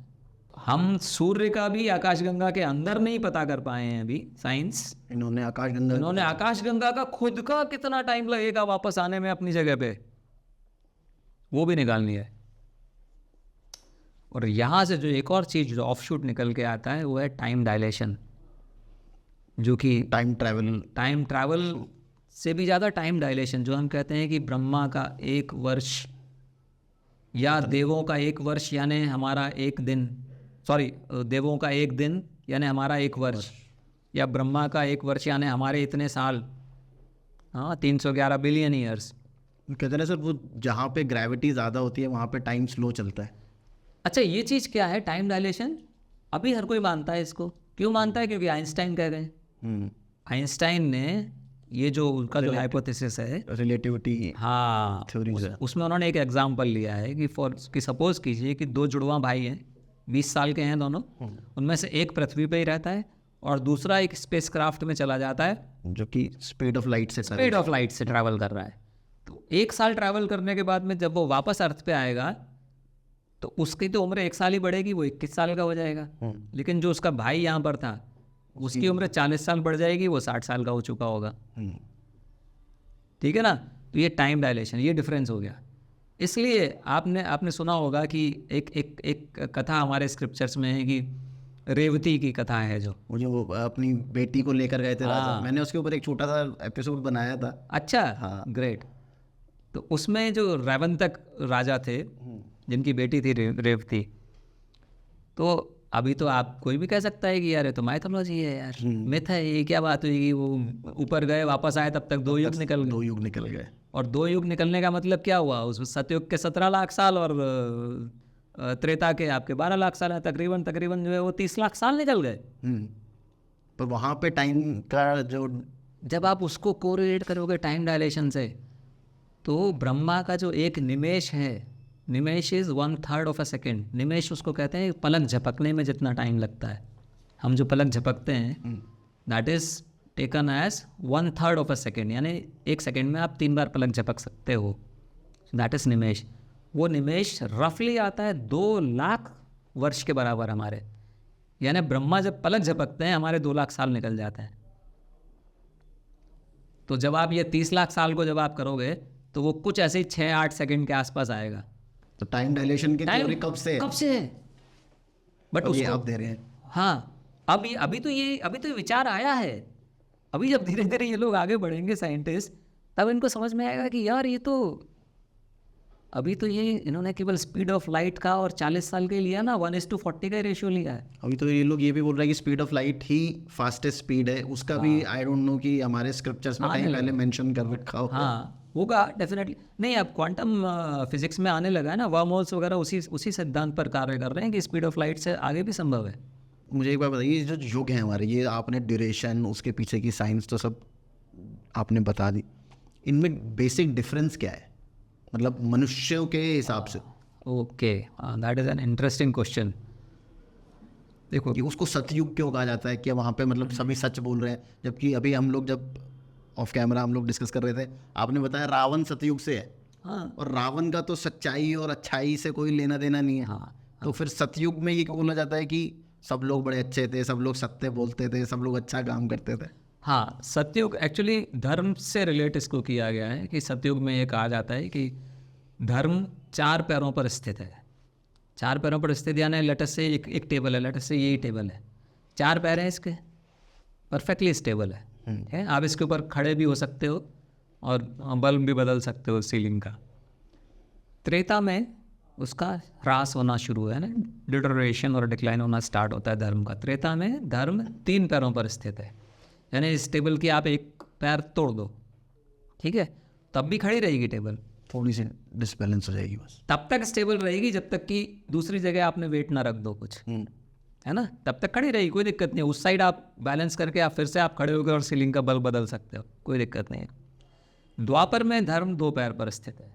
हम सूर्य का भी आकाशगंगा के अंदर नहीं पता कर पाए हैं अभी साइंस। इन्होंने आकाशगंगा का खुद का कितना टाइम लगेगा वापस आने में अपनी जगह पे, वो भी निकालनी है। और यहाँ से जो एक और चीज़ जो ऑफशूट निकल के आता है वो है टाइम डायलेशन, जो कि टाइम ट्रैवल से भी ज़्यादा टाइम डायलेशन, जो हम कहते हैं कि ब्रह्मा का 1 वर्ष या देवों का 1 वर्ष यानी हमारा 1 दिन, देवों का 1 दिन यानी हमारा 1 वर्ष, या ब्रह्मा का 1 वर्ष यानी हमारे इतने साल, हाँ 311 बिलियन ईयर्स। कहते हैं सर वो जहाँ पे ग्रेविटी ज़्यादा होती है वहाँ पे टाइम स्लो चलता है। अच्छा, ये चीज़ क्या है टाइम डायलेशन? अभी हर कोई मानता है इसको। क्यों मानता है? क्योंकि आइंस्टाइन कह गए। आइंस्टाइन ने ये जो उनका जो हाइपोथेसिस है, रिलेटिविटी हाँ, थ्योरी उसमें उन्होंने एक एग्जांपल लिया है कि सपोज कीजिए कि दो जुड़वा भाई हैं, 20 साल के हैं दोनों, उनमें से एक पृथ्वी पे ही रहता है और दूसरा एक स्पेसक्राफ्ट में चला जाता है जो कि स्पीड ऑफ लाइट से ट्रैवल कर रहा है। तो 1 साल ट्रैवल करने के बाद में जब वो वापस अर्थ पे आएगा तो उसकी तो उम्र 1 साल ही बढ़ेगी, वो 21 साल का हो जाएगा। लेकिन जो उसका भाई यहाँ पर था उसकी उम्र 40 साल बढ़ जाएगी, वो 60 साल का हो चुका होगा। ठीक है ना? तो ये टाइम डायलेशन, ये डिफरेंस हो गया। इसलिए आपने सुना होगा कि एक कथा हमारे स्क्रिप्चर्स में है कि रेवती की कथा है जो वो अपनी बेटी को लेकर गए थे राजा। मैंने उसके ऊपर एक छोटा सा एपिसोड बनाया था। अच्छा, हाँ, ग्रेट। तो उसमें जो रेवंतक राजा थे जिनकी बेटी थी रेवती, तो अभी तो आप कोई भी कह सकता है कि यार ये तो माइथोलॉजी है यार, मिथ है, ये क्या बात हुई कि वो ऊपर गए वापस आए तब तक 2 युग निकल गए। और 2 युग निकलने का मतलब क्या हुआ? उस सतयुग के 17 लाख साल और त्रेता के आपके 12 लाख साल है, तकरीबन जो है वो 30 लाख साल निकल गए। पर वहाँ पे टाइम का जो, जब आप उसको कोरिलेट करोगे टाइम डायलेशन से, तो ब्रह्मा का जो एक निमेष है, निमेष इज़ 1/3 ऑफ अ सेकेंड। निमेष उसको कहते हैं पलक झपकने में जितना टाइम लगता है। हम जो पलक झपकते हैं that is taken as 1/3 of a second, यानी 1 सेकेंड में आप 3 बार पलक झपक सकते हो। दैट इज़ निमेष। वो निमेष रफली आता है 2 लाख वर्ष के बराबर हमारे, यानी ब्रह्मा जब पलक झपकते हैं हमारे 2 लाख साल निकल जाते हैं। तो जब आप ये 30 लाख साल को जब आप करोगे तो वो कुछ ऐसे ही 6-8 सेकेंड के आसपास आएगा। तो टाइम डायलेशन की थ्योरी कब से है? बट उसको आप दे रहे हैं। हाँ, अभी तो ये विचार आया है। अभी जब धीरे धीरे ये लोग आगे बढ़ेंगे साइंटिस्ट, तब इनको समझ में आएगा कि यार ये तो अभी तो ये इन्होंने केवल स्पीड ऑफ लाइट का और 40 साल के लिया ना, 1:40 का रेशियो लिया है। अभी तो ये लोग ये भी बोल रहे हैं कि speed of light he fastest speed है। उसका भी आई डोंट नो कि हमारे स्क्रिप्चर्स में कहीं पहले मेंशन कर रखा हो। हाँ, होगा डेफिनेटली। नहीं, अब क्वांटम फिजिक्स में आने लगा है ना, वर्म होल्स वगैरह उसी सिद्धांत पर कार्य कर रहे हैं कि स्पीड ऑफ लाइट से आगे भी संभव है। मुझे एक बात बताइए, जो युग है हमारे, ये आपने ड्यूरेशन, उसके पीछे की साइंस तो सब आपने बता दी, इनमें बेसिक डिफरेंस क्या है, मतलब मनुष्यों के हिसाब से? Okay, that is an interesting question. देखो, कि उसको सतयुग क्यों कहा जाता है? कि वहाँ पे मतलब सभी सच बोल रहे हैं, जबकि अभी हम लोग जब ऑफ कैमरा हम लोग डिस्कस कर रहे थे, आपने बताया रावण सतयुग से है। हाँ, और रावण का तो सच्चाई और अच्छाई से कोई लेना देना नहीं है। हाँ, तो फिर सतयुग में ये क्यों बोला जाता है कि सब लोग बड़े अच्छे थे, सब लोग सत्य बोलते थे, सब लोग अच्छा काम करते थे? हाँ, सतयुग एक्चुअली धर्म से रिलेट इसको किया गया है कि सतयुग में ये कहा जाता है कि धर्म 4 पैरों पर स्थित है। 4 पैरों पर स्थित यानी लेटस से एक टेबल है, लेटस से यही टेबल है, 4 पैर हैं इसके, परफेक्टली स्टेबल है। आप इसके ऊपर खड़े भी हो सकते हो और बल्ब भी बदल सकते हो सीलिंग का। त्रेता में उसका ह्रास होना शुरू है ना, डिटोरेशन और डिक्लाइन होना स्टार्ट होता है धर्म का। त्रेता में धर्म 3 पैरों पर स्थित है, यानी इस टेबल की आप एक पैर तोड़ दो, ठीक है, तब भी खड़ी रहेगी टेबल, थोड़ी सी डिसबैलेंस हो जाएगी बस। तब तक स्टेबल रहेगी जब तक कि दूसरी जगह आपने वेट ना रख दो कुछ, है ना, तब तक खड़ी रहेगी, कोई दिक्कत नहीं। उस साइड आप बैलेंस करके आप फिर से आप खड़े होकर और सीलिंग का बल्ब बदल सकते हो, कोई दिक्कत नहीं है। द्वापर में धर्म 2 पैर पर स्थित है।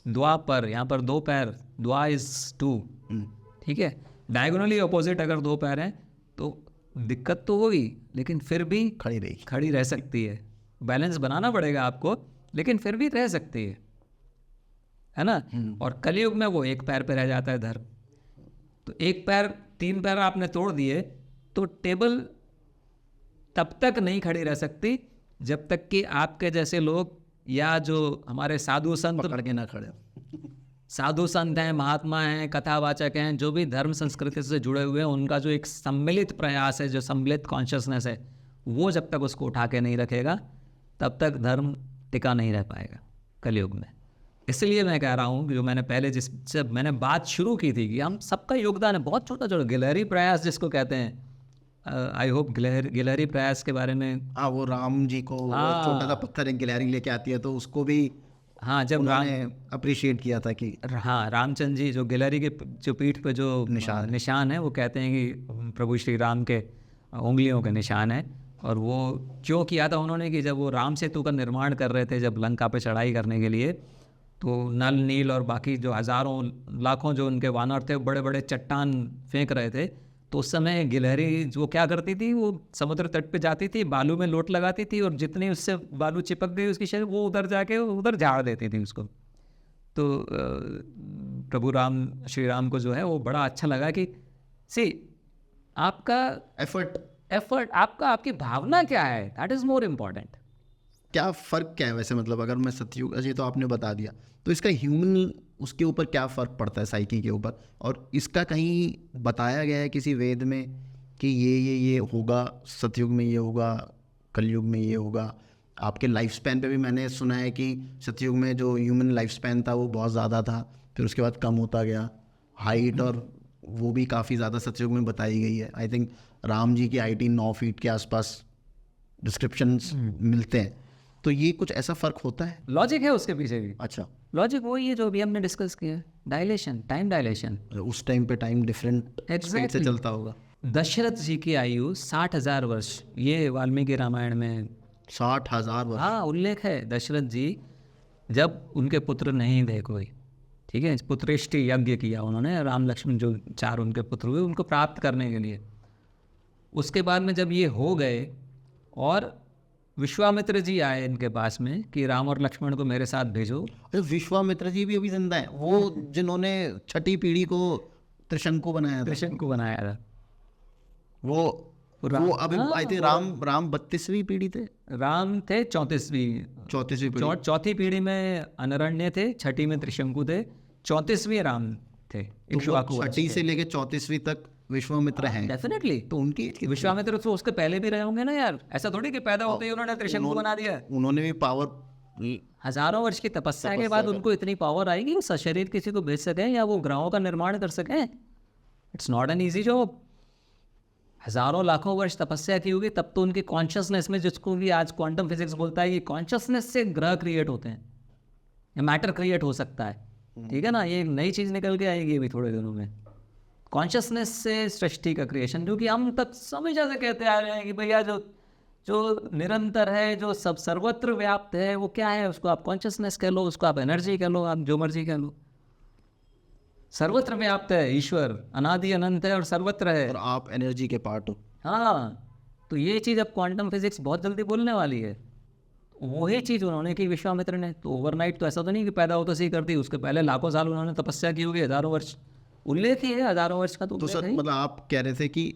द्वापर, यहाँ पर 2 पैर, द्वा इज 2, ठीक है। डायगोनली अपोजिट अगर 2 पैर हैं तो दिक्कत तो होगी, लेकिन फिर भी खड़ी रह सकती है। बैलेंस बनाना पड़ेगा आपको, लेकिन फिर भी रह सकती है ना। और कलयुग में वो 1 पैर पे रह जाता है धर्म। तो 1 पैर, 3 पैर आपने तोड़ दिए तो टेबल तब तक नहीं खड़ी रह सकती जब तक कि आपके जैसे लोग या जो हमारे साधु संत पकड़ के ना खड़े, साधु संत हैं, महात्मा हैं, कथावाचक हैं, जो भी धर्म संस्कृति से जुड़े हुए हैं, उनका जो एक सम्मिलित प्रयास है, जो सम्मिलित कॉन्शियसनेस है, वो जब तक उसको उठा के नहीं रखेगा तब तक धर्म टिका नहीं रह पाएगा कलयुग में। इसलिए मैं कह रहा हूँ कि जो मैंने पहले जब मैंने बात शुरू की थी कि हम सबका योगदान है, बहुत छोटा छोटा गिलहरी प्रयास जिसको कहते हैं, आई होप गिलहरी प्रयास के बारे में। हाँ, वो राम जी को छोटा सा पत्थर एक गिलहरी लेके आती है तो उसको भी हाँ जब उन्होंने अप्रिशिएट किया था कि हाँ रामचंद्र जी जो गिलहरी के जो पीठ पे जो निशान है वो कहते हैं कि प्रभु श्री राम के उंगलियों के निशान है। और वो क्यों किया था उन्होंने कि जब वो राम सेतु का निर्माण कर रहे थे जब लंका पे चढ़ाई करने के लिए, तो नल नील और बाकी जो हज़ारों लाखों जो उनके वानर थे बड़े बड़े चट्टान फेंक रहे थे, तो उस समय गिलहरी जो क्या करती थी वो समुद्र तट पे जाती थी, बालू में लोट लगाती थी और जितनी उससे बालू चिपक गई उसकी शरीर वो उधर जाके उधर झाड़ देती थी उसको। तो प्रभु राम श्री राम को जो है वो बड़ा अच्छा लगा कि सी आपका एफर्ट आपकी भावना क्या है, दैट इज़ मोर इम्पॉर्टेंट। क्या फ़र्क क्या है वैसे, मतलब अगर मैं सतयुग, ये तो आपने बता दिया, तो इसका ह्यूमन उसके ऊपर क्या फ़र्क पड़ता है साइकी के ऊपर, और इसका कहीं बताया गया है किसी वेद में कि ये होगा, सतयुग में ये होगा, कलयुग में ये होगा? आपके लाइफ स्पैन पे भी मैंने सुना है कि सतयुग में जो ह्यूमन लाइफ स्पैन था वो बहुत ज़्यादा था, फिर उसके बाद कम होता गया, हाइट और वो भी काफ़ी ज़्यादा सतयुग में बताई गई है। आई थिंक राम जी की हाइट 9 फीट के आसपास डिस्क्रिप्शंस मिलते हैं। तो ये कुछ ऐसा फ़र्क होता है? लॉजिक है उसके पीछे भी। अच्छा, लॉजिक वही है जो अभी हमने डिस्कस किया, डायलेशन, टाइम डायलेशन। उस टाइम पे टाइम डिफरेंट स्पीड से चलता होगा। दशरथ जी की आयु 60,000 वर्ष, ये वाल्मीकि रामायण में 60,000 वर्ष? हाँ उल्लेख है। दशरथ जी जब उनके पुत्र नहीं थे कोई, ठीक है, पुत्रेष्टि यज्ञ किया उन्होंने, राम लक्ष्मण जो 4 उनके पुत्र हुए उनको प्राप्त करने के लिए। उसके बाद में जब ये हो गए और विश्वामित्र जी आए इनके पास में कि राम और लक्ष्मण को मेरे साथ भेजो। विश्वामित्र जी भी अभी जिंदा है, वो जिन्होंने छठी पीढ़ी को त्रिशंकु बनाया था। वो अभी आई थिंक राम 32वीं पीढ़ी थे, राम थे 34वीं पीढ़ी। चौथी पीढ़ी में अनरण्य थे, छठी में त्रिशंकु थे, 34वीं राम थे। छठी से लेके 34वीं तक विश्वामित्र हैं। डेफिनेटली। तो उनकी विश्वामित्र तो उसके पहले भी रहे होंगे ना यार, ऐसा थोड़ी कि पैदा होते ही उन्होंने त्रिशंकु बना दिया। उन्होंने भी पावर, हज़ारों वर्ष की तपस्या के बाद उनको इतनी पावर आएगी वो सशरीर किसी को भेज सकें या वो ग्रहों का निर्माण कर सकें। It's not an easy job. हज़ारों लाखों वर्ष तपस्या की होगी तब तो उनकी कॉन्शियसनेस में, जिसको भी आज क्वांटम फिजिक्स बोलता है कि कॉन्शियसनेस से ग्रह क्रिएट होते हैं या मैटर क्रिएट हो सकता है, ठीक है ना। ये नई चीज़ निकल के आएगी अभी थोड़े दिनों में, कॉन्शियसनेस से सृष्टि का क्रिएशन, जो कि हम तक हमेशा से कहते आ रहे हैं कि भैया जो निरंतर है, जो सब सर्वत्र व्याप्त है, वो क्या है? उसको आप कॉन्शियसनेस कह लो, उसको आप एनर्जी कह लो, आप जो मर्जी कह लो। सर्वत्र व्याप्त है ईश्वर, अनादि अनंत है और सर्वत्र है, और आप एनर्जी के पार्ट हो। हाँ, तो ये चीज़ अब क्वांटम फिजिक्स बहुत जल्दी बोलने वाली है। वही चीज़ उन्होंने की विश्वामित्र ने। तो ओवरनाइट तो ऐसा तो नहीं कि पैदा होता से ही कर दी, उसके पहले लाखों साल उन्होंने तपस्या की होगी, हज़ारों वर्ष उल्लेख ही है, हज़ारों वर्ष का। तो सर मतलब आप कह रहे थे कि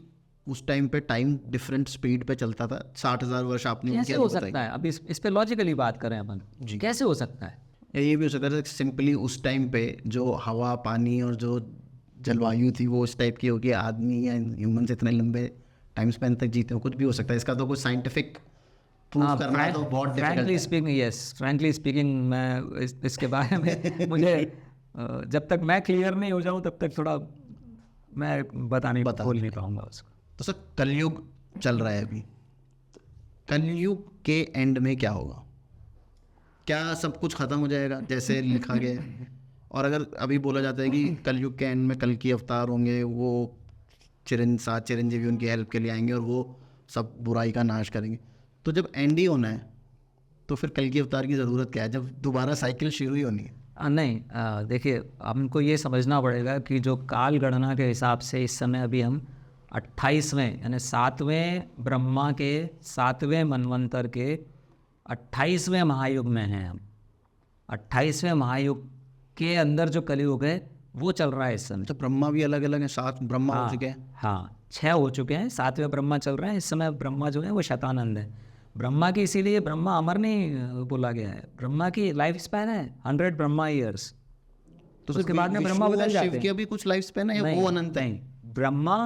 उस टाइम पे टाइम डिफरेंट स्पीड पे चलता था, 60,000 वर्ष आपने कैसे हो सकता है? अब इस पे लॉजिकली बात करें अपन, कैसे हो सकता है? ये भी हो सकता है सिंपली उस टाइम पे जो हवा पानी और जो जलवायु थी वो उस टाइप की होगी, आदमी या ह्यूमन इतने लंबे टाइम स्पेन तक जीते हो, कुछ भी हो सकता है। इसका तो कुछ साइंटिफिक प्रूफ करना तो बहुत डिफिकल्ट है। फ्रैंकली स्पीकिंग मैं इसके बारे में मुझे जब तक मैं क्लियर नहीं हो जाऊं तब तक थोड़ा मैं बोल नहीं पाऊंगा उसको। तो सर कलयुग चल रहा है अभी, कलयुग के एंड में क्या होगा? क्या सब कुछ खत्म हो जाएगा जैसे लिखा गया है? और अगर अभी बोला जाता है कि कलयुग के एंड में कल की अवतार होंगे, वो चिरंजीवी उनकी हेल्प के लिए आएंगे और वो सब बुराई का नाश करेंगे, तो जब एंड ही होना है तो फिर कल की अवतार की ज़रूरत क्या है, जब दोबारा साइकिल शुरू ही होनी है? नहीं, देखिए हमको ये समझना पड़ेगा कि जो काल गणना के हिसाब से इस समय अभी हम 28वें यानी 7वें ब्रह्मा के 7वें मनवंतर के 28वें महायुग में हैं हम। 28वें महायुग के अंदर जो कलयुग है वो चल रहा है इस समय। तो ब्रह्मा भी अलग अलग हैं, 7 ब्रह्मा हो चुके हैं? हाँ, 6 हो चुके हैं, 7वें ब्रह्मा चल रहे हैं इस समय। ब्रह्मा जो है वो शतानंद है। ब्रह्मा की इसीलिए ब्रह्मा अमर नहीं बोला गया है, ब्रह्मा की लाइफ स्पैन है 100 ब्रह्मा ईयर्स। तो उसके बाद में ब्रह्मा बदल जाते हैं। शिव की अभी कुछ लाइफ स्पैन है या वो अनंत है? ब्रह्मा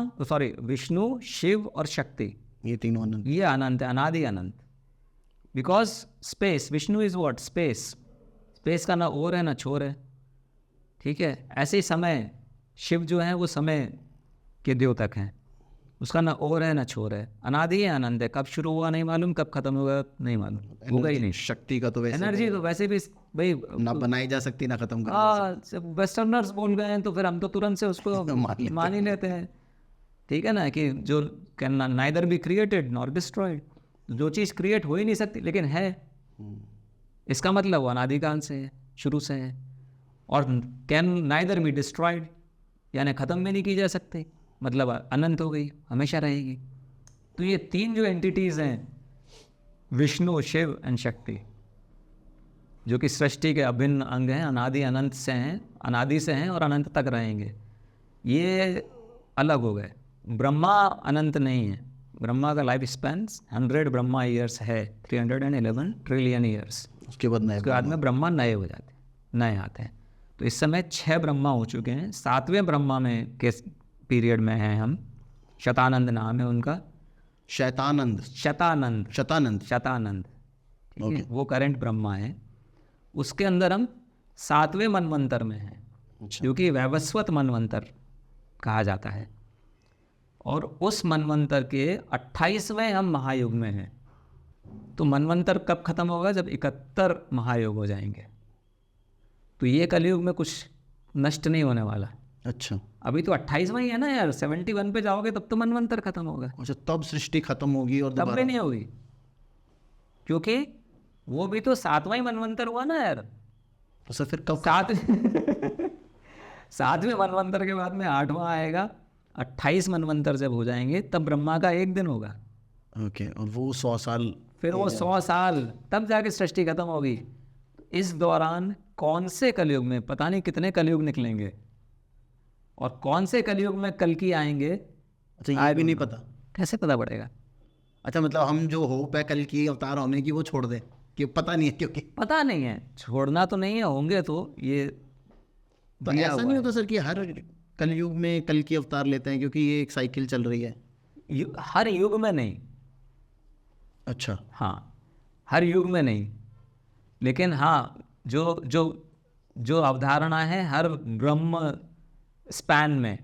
विष्णु, शिव और शक्ति, ये तीनों अनंत, ये अनंत है, अनादि अनंत। Because space, Vishnu is what? Space का ना ओर है ना छोर है, ठीक है। ऐसे ही समय, शिव जो है वो समय के द्योतक हैं, उसका ना और है ना छोर है, अनादि है अनंत है, कब शुरू हुआ नहीं मालूम, कब खत्म होगा नहीं मालूम, होगा ही नहीं। शक्ति का तो वैसे एनर्जी तो वैसे भी भाई ना बनाई जा सकती ना खत्म कर हाँ, वेस्टर्नर्स बोल गए हैं तो फिर हम तो तुरंत से उसको मान ही लेते हैं, ठीक है ना, कि जो can neither be created nor destroyed, जो चीज़ क्रिएट हो ही नहीं सकती लेकिन है, इसका मतलब वो अनादिकाल से है, शुरू से है, और कैन नाइदर बी डिस्ट्रॉयड यानी ख़त्म भी नहीं की जा सकती, मतलब अनंत हो गई, हमेशा रहेगी। तो ये तीन जो एंटिटीज़ हैं, विष्णु, शिव एंड शक्ति, जो कि सृष्टि के अभिन्न अंग हैं, अनादि अनंत से हैं, अनादि से हैं और अनंत तक रहेंगे, ये अलग हो गए। ब्रह्मा अनंत नहीं है, ब्रह्मा का लाइफ स्पैन 100 ब्रह्मा ईयर्स है, 311 ट्रिलियन ईयर्स। उसके बाद नए उसके बाद में ब्रह्मा नए हो जाते, नए आते हैं। तो इस समय 6 ब्रह्मा हो चुके हैं, 7वें ब्रह्मा में के पीरियड में हैं हम, शतानंद नाम है उनका, शैतानंद शतानंद, शतानंद शतानंद, ठीक है, वो करंट ब्रह्मा है। उसके अंदर हम 7वें मनवंतर में हैं, अच्छा। जो कि वैवस्वत मनवंतर कहा जाता है, और उस मनवंतर के 28वें हम महायुग में हैं। तो मनवंतर कब खत्म होगा? जब 71 महायुग हो जाएंगे। तो ये कलयुग में कुछ नष्ट नहीं होने वाला। अच्छा अभी तो 28वां ही है ना यार, 71 पे जाओगे तब तो मनवंतर खत्म होगा, अच्छा, तब सृष्टि खत्म होगी और तब भी दोबारा नहीं होगी, क्योंकि वो भी तो 7वां ही मनवंतर हुआ ना यार। तो सर फिर कब 7वें मनवंतर के बाद में 8वां आएगा, 28 मनवंतर जब हो जाएंगे तब ब्रह्मा का एक दिन होगा, ओके, और वो 100 साल फिर वो 100 साल, तब जाके सृष्टि खत्म होगी। इस दौरान कौन से कलयुग में, पता नहीं कितने कलयुग निकलेंगे, और कौन से कलयुग में कल्कि आएंगे, अच्छा ये भी नहीं पता। कैसे पता पड़ेगा? अच्छा, मतलब हम जो होप है कल की अवतार होने की वो छोड़ दें कि पता नहीं है, क्योंकि पता नहीं है, छोड़ना तो नहीं है, होंगे तो ये तो दिया ऐसा हुआ नहीं है। होता सर कि हर कलयुग में कल की अवतार लेते हैं, क्योंकि ये एक साइकिल चल रही है। हर युग में नहीं, अच्छा हाँ, हर युग में नहीं, लेकिन हाँ, जो जो जो अवधारणा है हर ब्रह्म स्पैन में,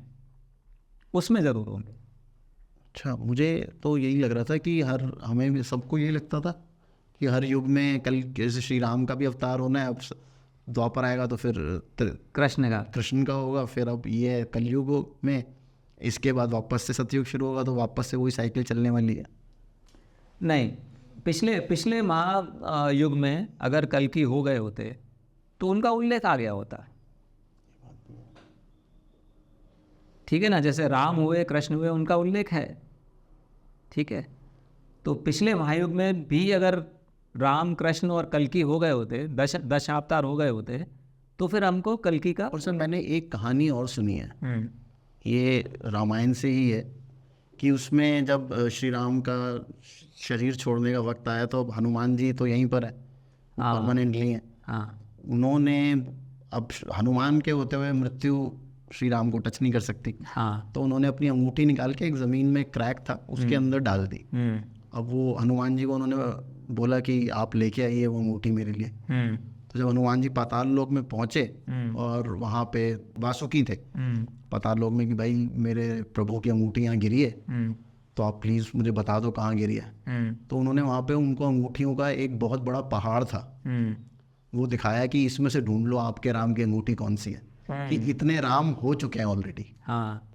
उसमें ज़रूर होंगे। अच्छा, मुझे तो यही लग रहा था कि हमें भी सबको यही लगता था कि हर युग में कल जैसे श्री राम का भी अवतार होना है, अब द्वापर आएगा तो फिर कृष्ण का, कृष्ण का होगा, फिर अब ये है कलयुग में, इसके बाद वापस से सतयुग शुरू होगा, तो वापस से वही साइकिल चलने वाली है। नहीं, पिछले पिछले महायुग में अगर कल्कि हो गए होते तो उनका उल्लेख आ गया होता, ठीक है ना, जैसे राम हुए, कृष्ण हुए, उनका उल्लेख है, ठीक है। तो पिछले महायुग में भी अगर राम, कृष्ण और कल्कि हो गए होते, दश अवतार हो गए होते, तो फिर हमको कल्कि का और सर मैंने एक कहानी और सुनी है, ये रामायण से ही है, कि उसमें जब श्री राम का शरीर छोड़ने का वक्त आया तो अब हनुमान जी तो यहीं पर है, परमानेंटली हैं, हाँ उन्होंने अब हनुमान के होते हुए मृत्यु श्री राम को टच नहीं कर सकती, हाँ, तो उन्होंने अपनी अंगूठी निकाल के एक ज़मीन में क्रैक था उसके अंदर डाल दी। अब वो हनुमान जी को उन्होंने बोला कि आप लेके आइए वो अंगूठी मेरे लिए। तो जब हनुमान जी पाताल लोक में पहुंचे और वहाँ पे वासुकी थे पाताल लोक में कि भाई मेरे प्रभु की अंगूठी यहाँ गिरी है, तो आप प्लीज़ मुझे बता दो कहाँ गिरी है। तो उन्होंने वहाँ पे उनको अंगूठियों का एक बहुत बड़ा पहाड़ था, वो दिखाया कि इसमें से ढूंढ लो आपके राम की अंगूठी कौन सी है, कि इतने राम हो चुके हैं ऑलरेडी। हाँ,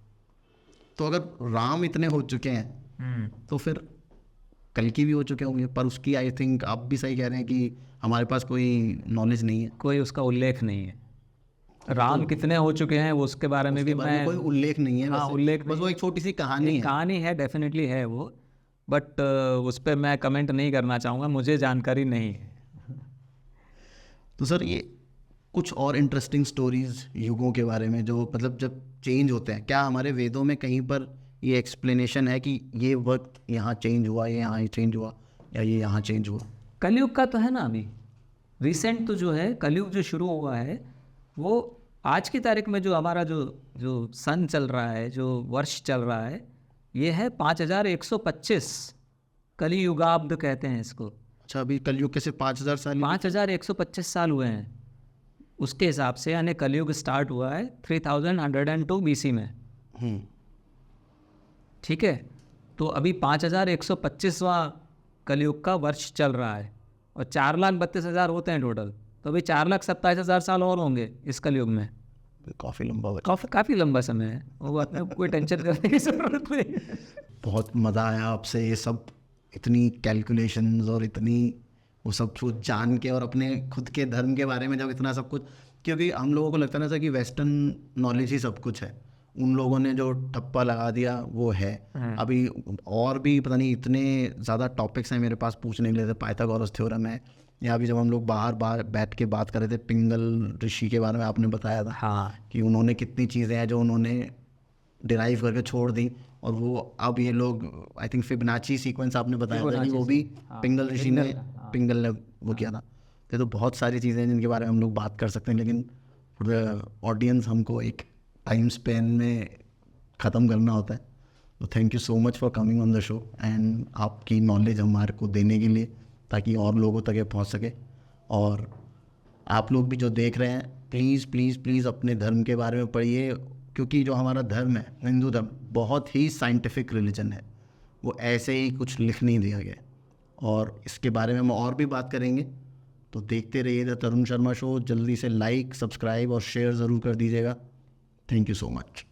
तो अगर राम इतने हो चुके हैं तो फिर कल्कि भी हो चुके होंगे, पर उसकी आई थिंक आप भी सही कह रहे हैं कि हमारे पास कोई नॉलेज नहीं है, कोई उसका उल्लेख नहीं है। राम कितने हो चुके हैं वो उसके बारे में भी मैं, कोई उल्लेख नहीं है। हाँ, वैसे उल्लेख बस वो एक छोटी सी कहानी है। कहानी है, डेफिनेटली है वो, बट उस पर मैं कमेंट नहीं करना चाहूँगा, मुझे जानकारी नहीं है। तो सर ये कुछ और इंटरेस्टिंग स्टोरीज युगों के बारे में जो मतलब जब चेंज होते हैं, क्या हमारे वेदों में कहीं पर ये एक्सप्लेनेशन है कि ये वक्त यहाँ चेंज हुआ, ये यहाँ चेंज हुआ, या ये यहाँ चेंज हुआ? कलयुग का तो है ना, अभी रिसेंट तो जो है कलयुग जो शुरू हुआ है, वो आज की तारीख में जो हमारा जो जो सन चल रहा है, जो वर्ष चल रहा है, ये है 5125, कलियुगाब्द कहते हैं इसको। अच्छा, अभी कलयुग के सिर्फ 5000 साल 5125 साल हुए हैं उसके हिसाब से, यानी कलयुग स्टार्ट हुआ है 3102 BC में। ठीक है, तो अभी 5125वां कलयुग का वर्ष चल रहा है और 4,32,000 होते हैं टोटल, तो अभी 4,27,000 साल और होंगे इस कलयुग में। काफ़ी लंबा काफ़ी लंबा समय है, वो बात में कोई टेंशन करने की ज़रूरत नहीं। बहुत मज़ा आया आपसे ये सब इतनी कैलकुलेशंस और इतनी वो सब कुछ जान के, और अपने खुद के धर्म के बारे में जब इतना सब कुछ, क्योंकि हम लोगों को लगता है ना सर कि वेस्टर्न नॉलेज ही सब कुछ है, उन लोगों ने जो ठप्पा लगा दिया वो है। अभी और भी पता नहीं इतने ज़्यादा टॉपिक्स हैं मेरे पास पूछने के लिए, पाइथागोरस थ्योरम है, या अभी जब हम लोग बाहर बैठ के बात कर रहे थे पिंगल ऋषि के बारे में आपने बताया था, हाँ, कि उन्होंने कितनी चीज़ें हैं जो उन्होंने डिराइव करके छोड़ दी, और वो अब ये लोग आई थिंक फिबोनाची सीक्वेंस आपने बताया था कि वो भी पिंगल ऋषि ने पिंगल ने वो किया था। तो बहुत सारी चीज़ें हैं जिनके बारे में हम लोग बात कर सकते हैं, लेकिन फॉर द ऑडियंस हमको एक टाइम स्पेन में ख़त्म करना होता है। तो thank you so much for coming on the show and आपकी नॉलेज हमारे को देने के लिए, ताकि और लोगों तक ये पहुंच सके। और आप लोग भी जो देख रहे हैं, प्लीज़ प्लीज़ प्लीज़ अपने धर्म के बारे में पढ़िए, क्योंकि जो हमारा धर्म है, हिंदू धर्म, बहुत ही साइंटिफिक रिलीजन है, वो ऐसे ही कुछ लिख नहीं दिया गया। और इसके बारे में हम और भी बात करेंगे, तो देखते रहिए द तरुण शर्मा शो। जल्दी से लाइक, सब्सक्राइब और शेयर ज़रूर कर दीजिएगा। Thank you so much.